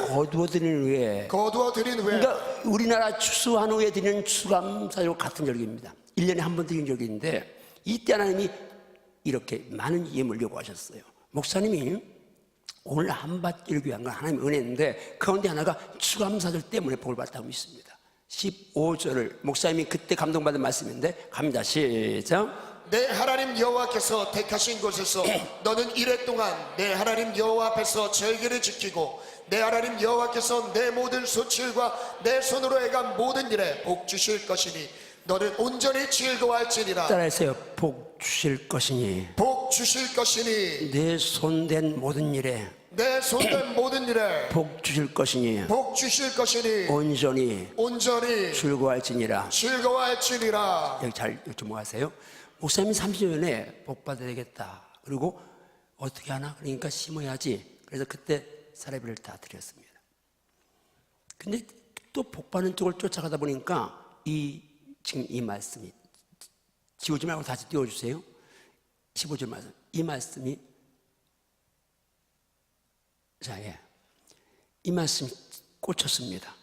거두어 드린 후에, 거두어 들인 후에. 그러니까 우리나라 추수한 후에 드리는 추수감사절 같은 절기입니다. 1년에 한 번 드리는 절기인데 이때 하나님이 이렇게 많은 예물 요구하셨어요. 목사님이 오늘 한밭길 귀한 건 하나님의 은혜인데 그 가운데 하나가 추수감사절 때문에 복을 받았다고 믿습니다. 15절을 목사님이 그때 감동받은 말씀인데 갑니다. 시작. 내 하나님 여호와께서 택하신 곳에서 너는 이래 동안 내 하나님 여호와 앞에서 절기를 지키고 내 하나님 여호와께서 내 모든 소출과 내 손으로 해간 모든 일에 복 주실 것이니 너는 온전히 즐거워할지니라. 따라하세요. 복 주실 것이니, 복 주실 것이니 내 손댄 모든 일에 내 손댄 모든 일에 복 주실 것이니, 복 주실 것이니 온전히 온전히 즐거워할지니라. 즐거워할지니라. 여기 잘 주목하세요. 목사님 30년에 복 받아야 되겠다. 그리고 어떻게 하나? 그러니까 심어야지. 그래서 그때 사례비를 다 드렸습니다. 근데 또 복 받는 쪽을 쫓아가다 보니까 지금 이 말씀이, 지우지 말고 다시 띄워주세요. 15절 말씀. 이 말씀이, 자, 예. 이 말씀이 꽂혔습니다.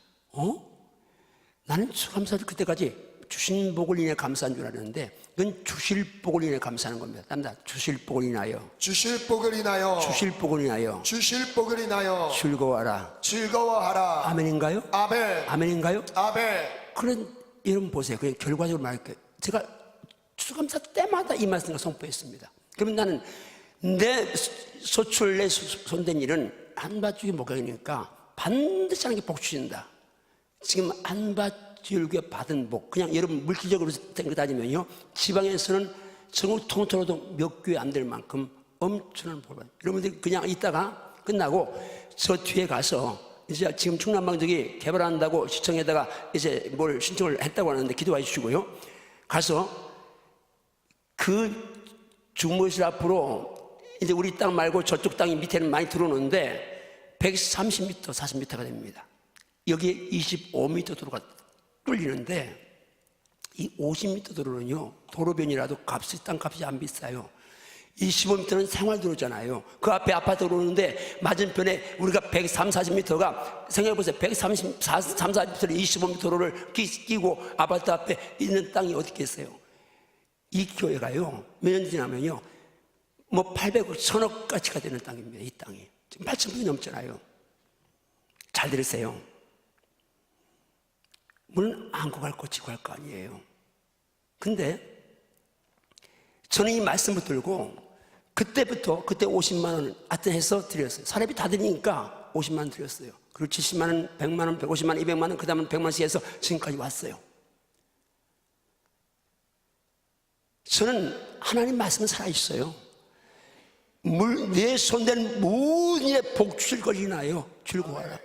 나는 추수감사절 그때까지 주신 복을 인해 감사한 줄 알았는데 이건 주실 복을 인해 감사하는 겁니다. 답니다. 주실 복을 인하여, 주실 복을 인하여 주실 복을 인하여 주실 복을 인하여 즐거워하라. 즐거워하라. 아멘인가요? 아멘. 아멘인가요? 아멘. 그런, 여러분 보세요. 그냥 결과적으로 말할게요. 제가 추수감사 때마다 이 말씀을 선포했습니다. 그러면 나는 내 소출, 내 손댄 일은 한밭주기 목각이니까 반드시 하나님께 복 주신다. 지금 한밭주기에 받은 복, 그냥 여러분 물질적으로 따지면요, 지방에서는 전국 통틀어도 몇 교회 안 될 만큼 엄청난 복을 받아요. 여러분들 그냥 있다가 끝나고 저 뒤에 가서 이제 지금 충남방적이 개발한다고 시청에다가 이제 뭘 신청을 했다고 하는데 기도해 주시고요. 가서 그 주무실 앞으로 이제 우리 땅 말고 저쪽 땅이 밑에는 많이 들어오는데 130m, 40m가 됩니다. 여기에 25m 도로가 뚫리는데 이 50m 도로는요, 도로변이라도 땅값이 안 비싸요. 25m는 생활도로잖아요. 그 앞에 아파트 오는데 맞은편에 우리가 130, 40m가 생각해보세요. 130, 40m를 25m를 끼고 아파트 앞에 있는 땅이 어디 있겠어요? 이 교회가요, 몇 년 지나면요, 뭐 800억, 1000억 가치가 되는 땅입니다. 이 땅이. 지금 8,000평이 넘잖아요. 잘 들으세요. 물론 안고 갈 거 지고 갈 거 아니에요. 근데 저는 이 말씀을 들고 그때 50만 원 하여튼 해서 드렸어요. 사례비 다 드리니까 50만 원 드렸어요. 그리고 70만 원, 100만 원, 150만 원, 200만 원, 그 다음에 100만 원씩 해서 지금까지 왔어요. 저는 하나님 말씀은 살아있어요. 내 손대는 모든 일에 복 주실 것이나요? 즐거워하라.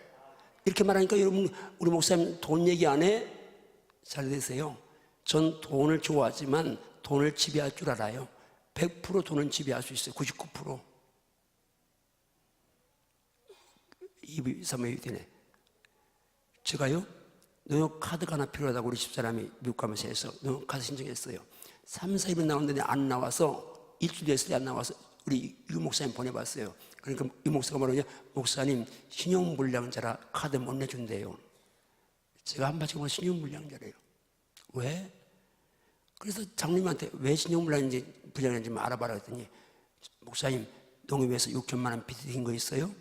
이렇게 말하니까 여러분, 우리 목사님 돈 얘기 안 해? 잘 되세요. 전 돈을 좋아하지만 돈을 지배할 줄 알아요. 100% 돈은 지배할 수 있어요. 99%. 입이 삼회이 되네. 제가요, 농협카드가 하나 필요하다고 우리 집사람이 미국 가면서 해서 농협카드 신청했어요. 3, 4일은 나오는데 안 나와서 일주일 됐을 때 안 나와서 우리 유 목사님 보내봤어요. 그러니까 유 목사가 말하냐, 목사님 신용불량자라 카드 못 내준대요. 제가 한마디 보면 신용불량자래요. 왜? 그래서 장님한테 왜 신용불량인지 알아봐라 했더니, 목사님 농협에서 6천만 원 빚진 거 있어요?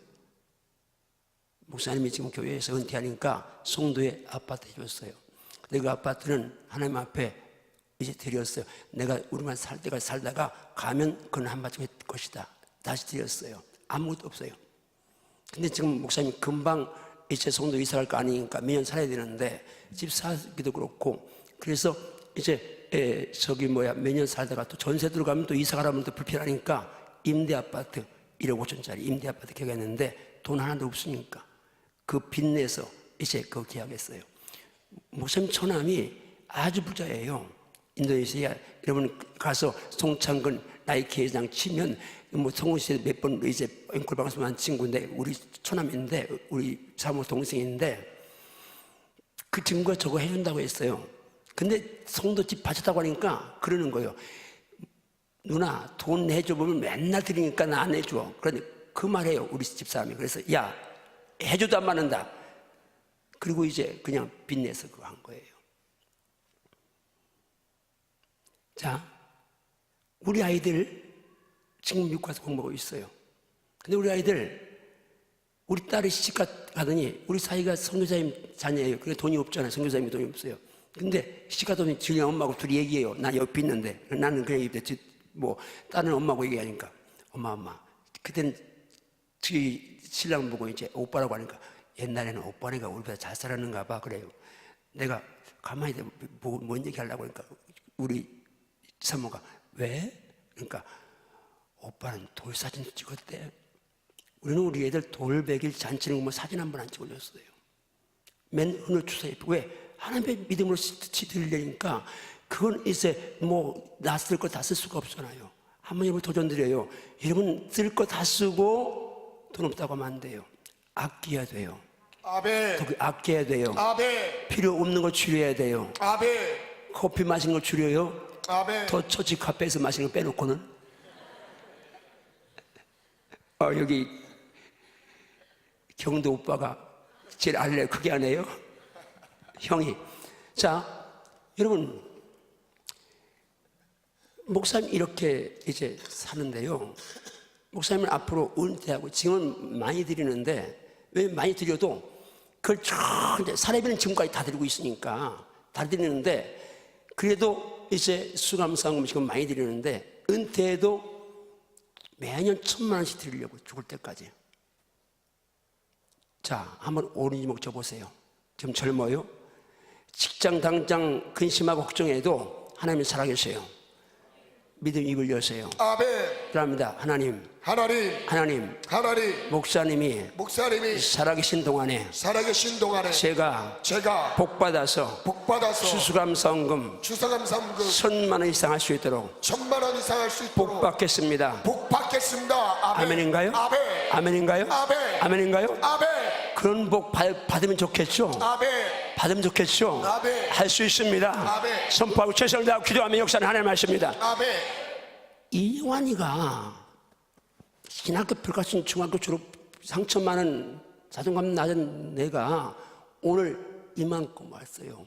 목사님이 지금 교회에서 은퇴하니까 송도에 아파트 해줬어요. 근데 그 아파트는 하나님 앞에 이제 드렸어요. 내가 우리만 살 때가 살다가 가면 그건 한마디 할 것이다. 다시 드렸어요. 아무것도 없어요. 근데 지금 목사님 금방 이제 송도 이사 갈 거 아니니까 몇 년 살아야 되는데 집 사기도 그렇고, 그래서 이제 몇 년 살다가 또 전세 들어가면 또 이사 가라면 또 불편하니까 임대 아파트 1억 5천짜리 임대 아파트 계약했는데 돈 하나도 없으니까 그 빚내서 이제 그거 계약했어요. 목사님 처남이 아주 부자예요. 인도네시아 여러분 가서 송창근 나이키 회장 치면 뭐 성훈씨 몇 번 이제 앵콜 방송한 친구인데 우리 처남인데 우리 사모 동생인데 그 친구가 저거 해준다고 했어요. 근데 송도집 바쳤다고 하니까 그러는 거예요. 누나 돈 내줘 보면 맨날 드리니까 나 안 해줘. 그런데 그 말해요 우리 집사람이. 그래서 야 해줘도 안 받는다. 그리고 이제 그냥 빚내서 그거 한 거예요. 자, 우리 아이들 지금 미국 가서 공부하고 있어요. 근데 우리 아이들, 우리 딸이 시집 가더니 우리 사이가 선교사님 자녀예요. 그래 돈이 없잖아요. 선교사님이 돈이 없어요. 근데 시집 가더니 지금 엄마하고 둘이 얘기해요. 나 옆에 있는데 나는 그냥 입에 뭐 다른 엄마하고 얘기하니까 엄마 그땐 저희 신랑 보고 이제 오빠라고 하니까 옛날에는 오빠네가 우리보다 잘 살았는가 봐 그래요. 내가 가만히 뭔 얘기 하려고 하니까 우리 사모가 왜? 그러니까 오빠는 돌사진 찍었대. 우리는 우리 애들 돌백일 잔치는 뭐 사진 한 번 안 찍어줬어요. 맨 오늘 추석에 왜? 하나님의 믿음으로 드리려니까 그건 이제 뭐 나 쓸 거 다 쓸 수가 없잖아요. 한번 여러분 도전 드려요. 여러분 쓸 거 다 쓰고 돈 없다고 하면 안 돼요. 아껴야 돼요. 아멘. 아껴야 돼요. 아멘. 필요 없는 거 줄여야 돼요. 아멘. 커피 마신 거 줄여요. 아멘. 더 처치 카페에서 마시는 거 빼놓고는. 여기 경도 오빠가 제일 알레 크게 하네요. 형이. 자, 여러분 목사님 이렇게 이제 사는데요. 목사님은 앞으로 은퇴하고 지금은 많이 드리는데 왜 많이 드려도 그걸 이제 사례비는 지금까지 다 드리고 있으니까 다 드리는데 그래도 이제 수감상 지금 많이 드리는데 은퇴해도 매년 1,000만 원씩 드리려고 죽을 때까지. 자, 한번 오른이목 줘보세요. 지금 젊어요. 직장 당장 근심하고 걱정해도 하나님이 살아계세요. 믿음 입을 여세요. 아멘. 그럽니다. 하나님, 하나님, 목사님이 살아계신 동안에 살아계신 동안에 제가 제가 복받아서 추수감 성금 추수감 성금 1,000만 원 이상 할 수 있도록 1,000만 원 이상 할 수 있도록 복받겠습니다. 복받겠습니다. 아멘. 아멘인가요? 아멘. 아멘인가요? 아멘. 아멘인가요? 아멘. 그런 복 받으면 좋겠죠? 아멘. 받으면 좋겠죠? 아멘. 할 수 있습니다. 아멘. 선포하고 최선을 다하고 기도하며 역사는 하나님의 말씀입니다. 아멘. 이영환이가 신학교 불가춘 중학교 졸업 상처 많은 자존감 낮은 내가 오늘 이만큼 왔어요.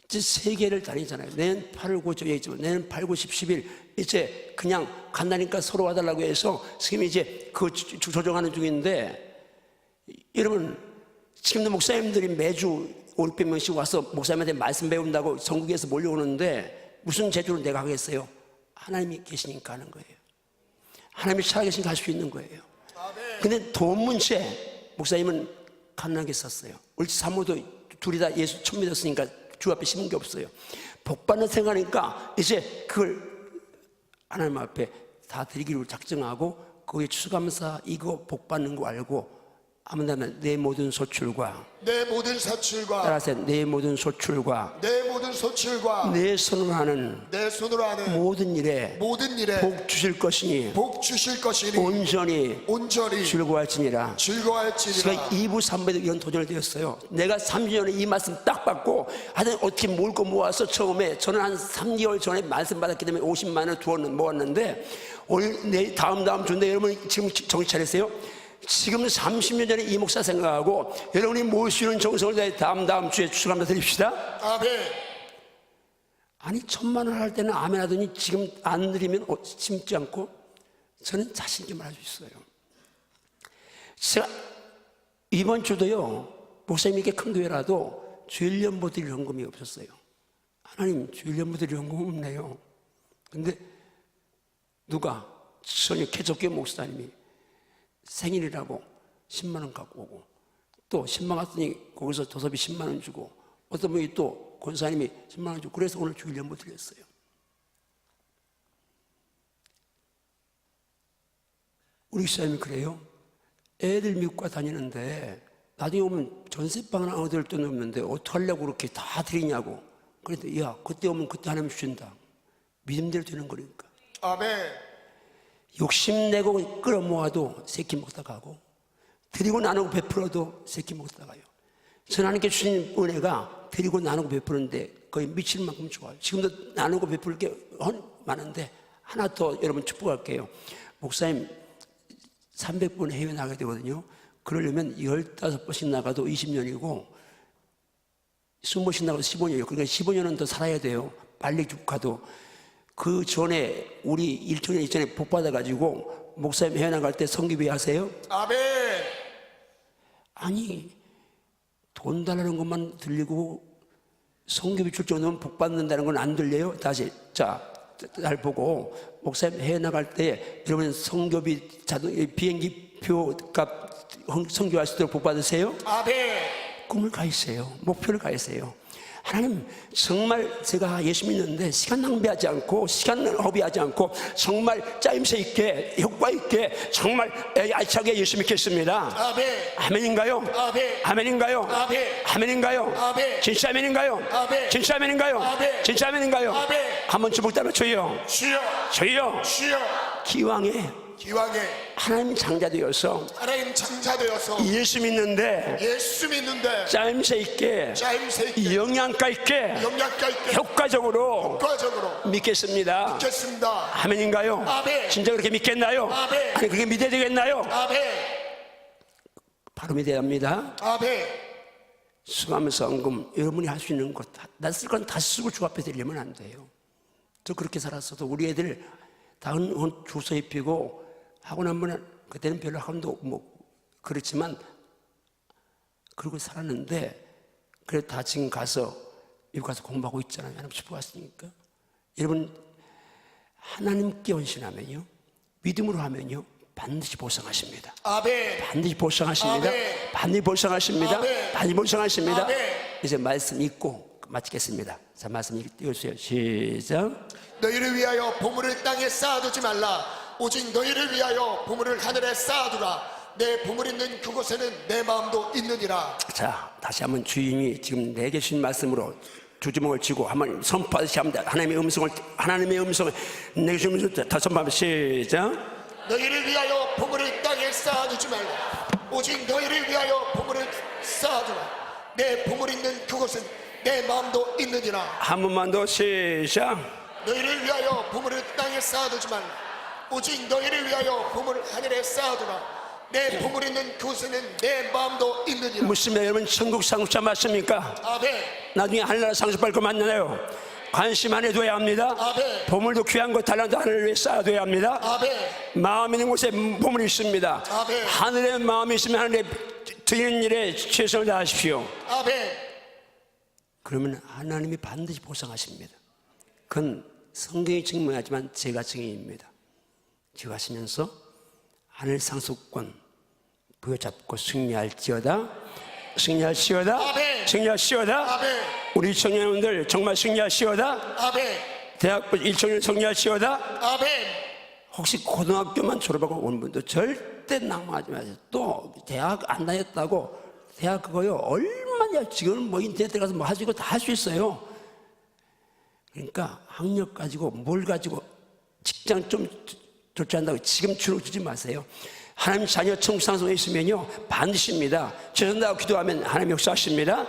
이제 세계를 다니잖아요. 내년 8월 9일 저기 있지만 내년 8, 9, 10, 11 이제 그냥 간다니까 서로 와달라고 해서 지금 이제 그 조정하는 중인데, 여러분 지금도 목사님들이 매주 500명씩 와서 목사님한테 말씀 배운다고 전국에서 몰려오는데 무슨 제주로 내가 하겠어요? 하나님이 계시니까 하는 거예요. 하나님이 살아계시니까 할 수 있는 거예요. 근데 돈 문제 목사님은 가난하게 썼어요. 우리 사모도 둘이 다 예수 처음 믿었으니까 주 앞에 심은 게 없어요. 복받는 생각하니까 이제 그걸 하나님 앞에 다 드리기로 작정하고 거기에 추수감사 이거 복받는 거 알고 아무나 내 모든 소출과 따라서 내 모든 소출과 내 손으로 하는 모든 일에 복 주실 것이니 온전히 즐거워할지니라. 제가 2부 3부에도 이런 도전을 되었어요. 내가 3주년에 이 말씀 딱 받고 하여튼 어떻게 모을 거 모아서 처음에 저는 한 3개월 전에 말씀 받았기 때문에 50만 원을 모았는데 오늘 다음 주인데 여러분 지금 정신 차리세요. 지금 30년 전에 이 목사 생각하고 여러분이 모을 수 있는 정성을 다해 다음 주에 추수감사 드립시다. 아멘. 아니 1,000만 원 할 때는 아멘 하더니 지금 안 드리면 심지 않고 저는 자신 있게 말할 수 있어요. 제가 이번 주도요 목사님이 이렇게 큰 교회라도 주일연보 드릴 헌금이 없었어요. 하나님 주일연보 드릴 헌금 없네요. 근데 누가 전혀 개척교회 목사님이 생일이라고 10만 원 갖고 오고 또 10만 갔더니 거기서 도섭이 10만 원 주고 어떤 분이 또 권사님이 10만 원 주고 그래서 오늘 주일연보 드렸어요. 우리 집사님이 그래요. 애들 미국과 다니는데 나중에 오면 전세방은 아무들 돈 없는데 어떡하려고 그렇게 다 드리냐고. 그런데 야 그때 오면 그때 하나님 주신다. 믿음대로 되는 거니까. 아멘. 욕심내고 끌어모아도 새끼 먹다 가고 드리고 나누고 베풀어도 새끼 먹다 가요. 저 하나님께 주신 은혜가 드리고 나누고 베푸는데 거의 미칠 만큼 좋아요. 지금도 나누고 베풀 게 많은데 하나 더 여러분 축복할게요. 목사님 300번 해외 나가게 되거든요. 그러려면 15번씩 나가도 20년이고 20번씩 나가도 15년이에요. 그러니까 15년은 더 살아야 돼요. 빨리 가도. 그 전에 우리 1년 이전에 복 받아가지고 목사님 해외 나갈 때 성기비 하세요? 아멘. 아니 돈 달라는 것만 들리고 성기비 줄 정도면 복 받는다는 건 안 들려요? 다시 잘 보고 목사님 해외 나갈 때 여러분 성교비 비행기 표값 성교할 수 있도록 복 받으세요? 아멘. 꿈을 가지세요. 목표를 가지세요. 하나님 정말 제가 예수 믿는데 시간 낭비하지 않고 시간 허비하지 않고 정말 짜임새 있게 효과 있게 정말 알차게 예수 믿겠습니다. 아멘. 아멘인가요? 아멘. 아멘인가요? 아멘. 아멘인가요? 아멘. 진짜 아멘인가요? 아멘. 진짜 아멘인가요? 아멘. 진짜 아멘인가요? 아멘. 한번 주먹 따라 주여 주여 기왕에 하나님 장자되어서 예수 믿는데 짜임새 있게 영양가 있게 효과적으로 믿겠습니다. 아멘인가요? 아멘. 진짜 그렇게 믿겠나요? 아멘. 아니 그렇게 믿어야 되겠나요? 아멘. 바로 믿어야 합니다. 아멘. 수감 성금 여러분이 할 수 있는 것 나 쓸 건 다 쓰고 주 앞에 드리려면 안 돼요. 저 그렇게 살았어도 우리 애들 다 주소 입히고 하고 나면 그때는 별로 학원도 그렇지만 그러고 살았는데 그래도 다 지금 가서 미국 가서 공부하고 있잖아요. 하나님 축복하시니까. 여러분 하나님께 헌신하면요 믿음으로 하면요 반드시 보상하십니다. 아멘. 반드시 보상하십니다. 아멘. 반드시 보상하십니다. 아멘. 반드시 보상하십니다. 아멘. 이제 말씀 읽고 마치겠습니다. 자, 말씀 띄워주세요. 시작. 너희를 위하여 보물을 땅에 쌓아두지 말라. 오직 너희를 위하여 보물을 하늘에 쌓아두라. 내 보물 있는 그곳에는 내 마음도 있느니라. 자, 다시 한번 주인이 지금 내게 주신 말씀으로 두 주먹을 쥐고 한번 선포하듯이 합니다. 하나님의 음성을 내게 주신 음성을 다 선포하면 시작. 너희를 위하여 보물을 땅에 쌓아두지 말라. 오직 너희를 위하여 보물을 쌓아두라. 내 보물 있는 그곳은 내 마음도 있느니라. 한 번만 더 시작. 너희를 위하여 보물을 땅에 쌓아두지 말라. 오직 너희를 위하여 보물을 하늘에 쌓아두라. 내 보물 있는 그곳에는 내 마음도 있느니라. 묻습니다. 여러분 천국 상속자 맞습니까? 아멘. 나중에 하늘나라 상속받을 거 맞나요? 관심 안 해둬야 합니다. 아멘. 보물도 귀한 것 달란트 하늘을 위해 쌓아둬야 합니다. 아멘. 마음 있는 곳에 보물이 있습니다. 아멘. 하늘에 마음이 있으면 하늘에 드리는 일에 최선을 다하십시오. 아멘. 그러면 하나님이 반드시 보상하십니다. 그건 성경이 증명하지만 제가 증인입니다. 기억하시면서 하늘 상속권 부여잡고 승리할지어다. 아멘. 승리할지어다. 아멘. 우리 청년들 정말 승리할지어다. 아멘. 대학부 1청년 승리할지어다. 아멘. 혹시 고등학교만 졸업하고 온 분도 절대 낭망하지 마세요. 또 대학 안 다녔다고 대학 그거요 얼마나 지금 뭐 인터넷 들어가서 뭐 하시고 다 할 수 있어요. 그러니까 학력 가지고 뭘 가지고 직장 좀 좋지 않다고 지금 주눅 주지 마세요. 하나님 자녀 천국 상속에 있으면요 반드시입니다. 최선 다하고 기도하면 하나님 역사하십니다.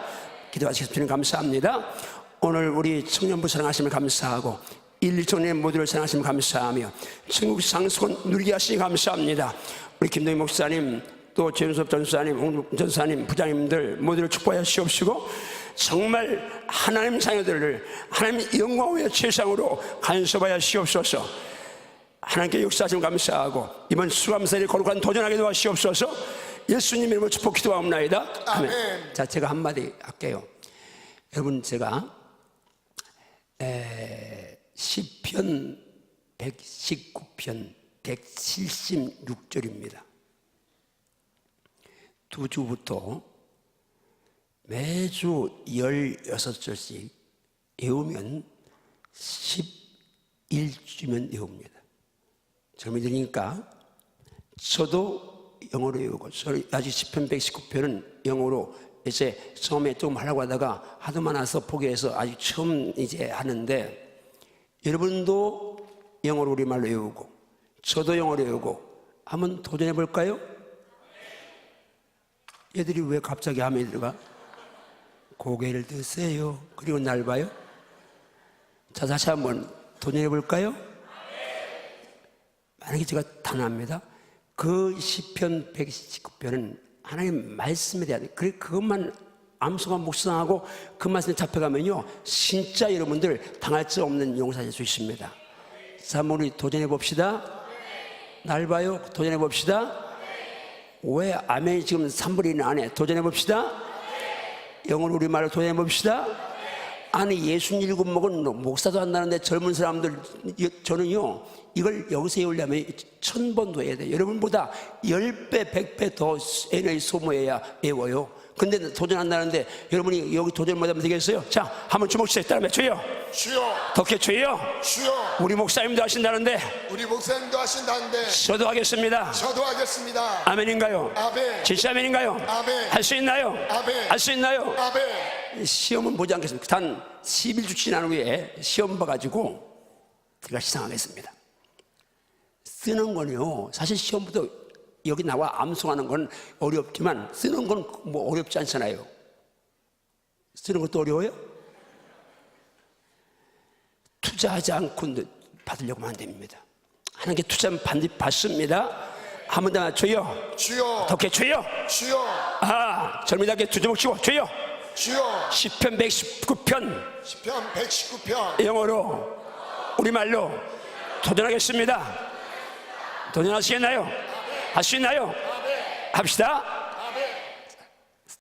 기도하시겠습니다. 주님 감사합니다. 오늘 우리 청년부 사랑하심을 감사하고 1,2청년의 모두를 사랑하심을 감사하며 천국 상속은 누리게 하시니 감사합니다. 우리 김동희 목사님 또 최윤섭 전사님, 홍 전사님, 부장님들 모두를 축복하여 주시옵시고 정말 하나님 자녀들을 하나님 영광의 최상으로 간섭하여 주시옵소서. 하나님께 역사하시면 감사하고 이번 수감사일에 거룩한 도전하게 도와주시옵소서. 예수님 이름으로 축복 기도하옵나이다. 아멘. 자, 제가 한마디 할게요. 여러분, 제가 시편 119편 176절입니다. 두 주부터 매주 16절씩 외우면 11주면 외웁니다. 젊은이니까 저도 영어로 외우고, 아직 시편 119편은 영어로 이제 처음에 좀 하려고 하다가 하도 많아서 포기해서 아직 처음 이제 하는데, 여러분도 영어로 우리말로 외우고 저도 영어로 외우고 한번 도전해 볼까요? 얘들이 왜 갑자기 함에 들어가? 고개를 드세요. 그리고 날 봐요. 자, 다시 한번 도전해 볼까요? 만약에 제가 단합니다. 그 시편 119편은 하나님 말씀에 대한, 그것만 암송과 묵상하고 그 말씀에 잡혀가면요 진짜 여러분들 당할 수 없는 용사일 수 있습니다. 자, 한번 우리 도전해 봅시다. 날 봐요. 도전해 봅시다. 왜 아멘이 지금 3분의 1은 안 해? 도전해 봅시다. 영어로 우리말로 도전해 봅시다. 아니, 예순 7먹은 목사도 한다는데 젊은 사람들, 저는요 이걸 여기서 외우려면 1000번도 해야 돼요. 여러분보다 10배 100배 더 에너지 소모해야 외워요. 근데 도전한다는데 여러분이 여기 도전 못하면 되겠어요? 자, 한번 주먹 주세요. 따라해. 주여, 주여, 덕혜 주여, 주여. 우리 목사님도 하신다는데 우리 목사님도 하신다는데 저도 하겠습니다. 저도 하겠습니다. 아멘인가요? 아멘. 진짜 아멘인가요? 아멘. 할 수 있나요? 아멘. 할 수 있나요? 아멘. 시험은 보지 않겠습니다. 단 11주 지난 후에 시험 봐가지고 제가 시상하겠습니다. 쓰는 건요 사실 시험부터 여기 나와 암송하는 건 어렵지만 쓰는 건 뭐 어렵지 않잖아요. 쓰는 것도 어려워요? 투자하지 않고 받으려고 하면 안 됩니다. 하나님께 투자하면 반드시 받습니다. 한 번 더. 주여, 주여, 덕혜 주여. 주여. 아, 젊은이답게 두 주먹 치고 주여. 주여. 시편 119편 시편 119편 영어로 우리말로 도전하겠습니다. 도전하시겠나요? 할 수 있나요? 합시다.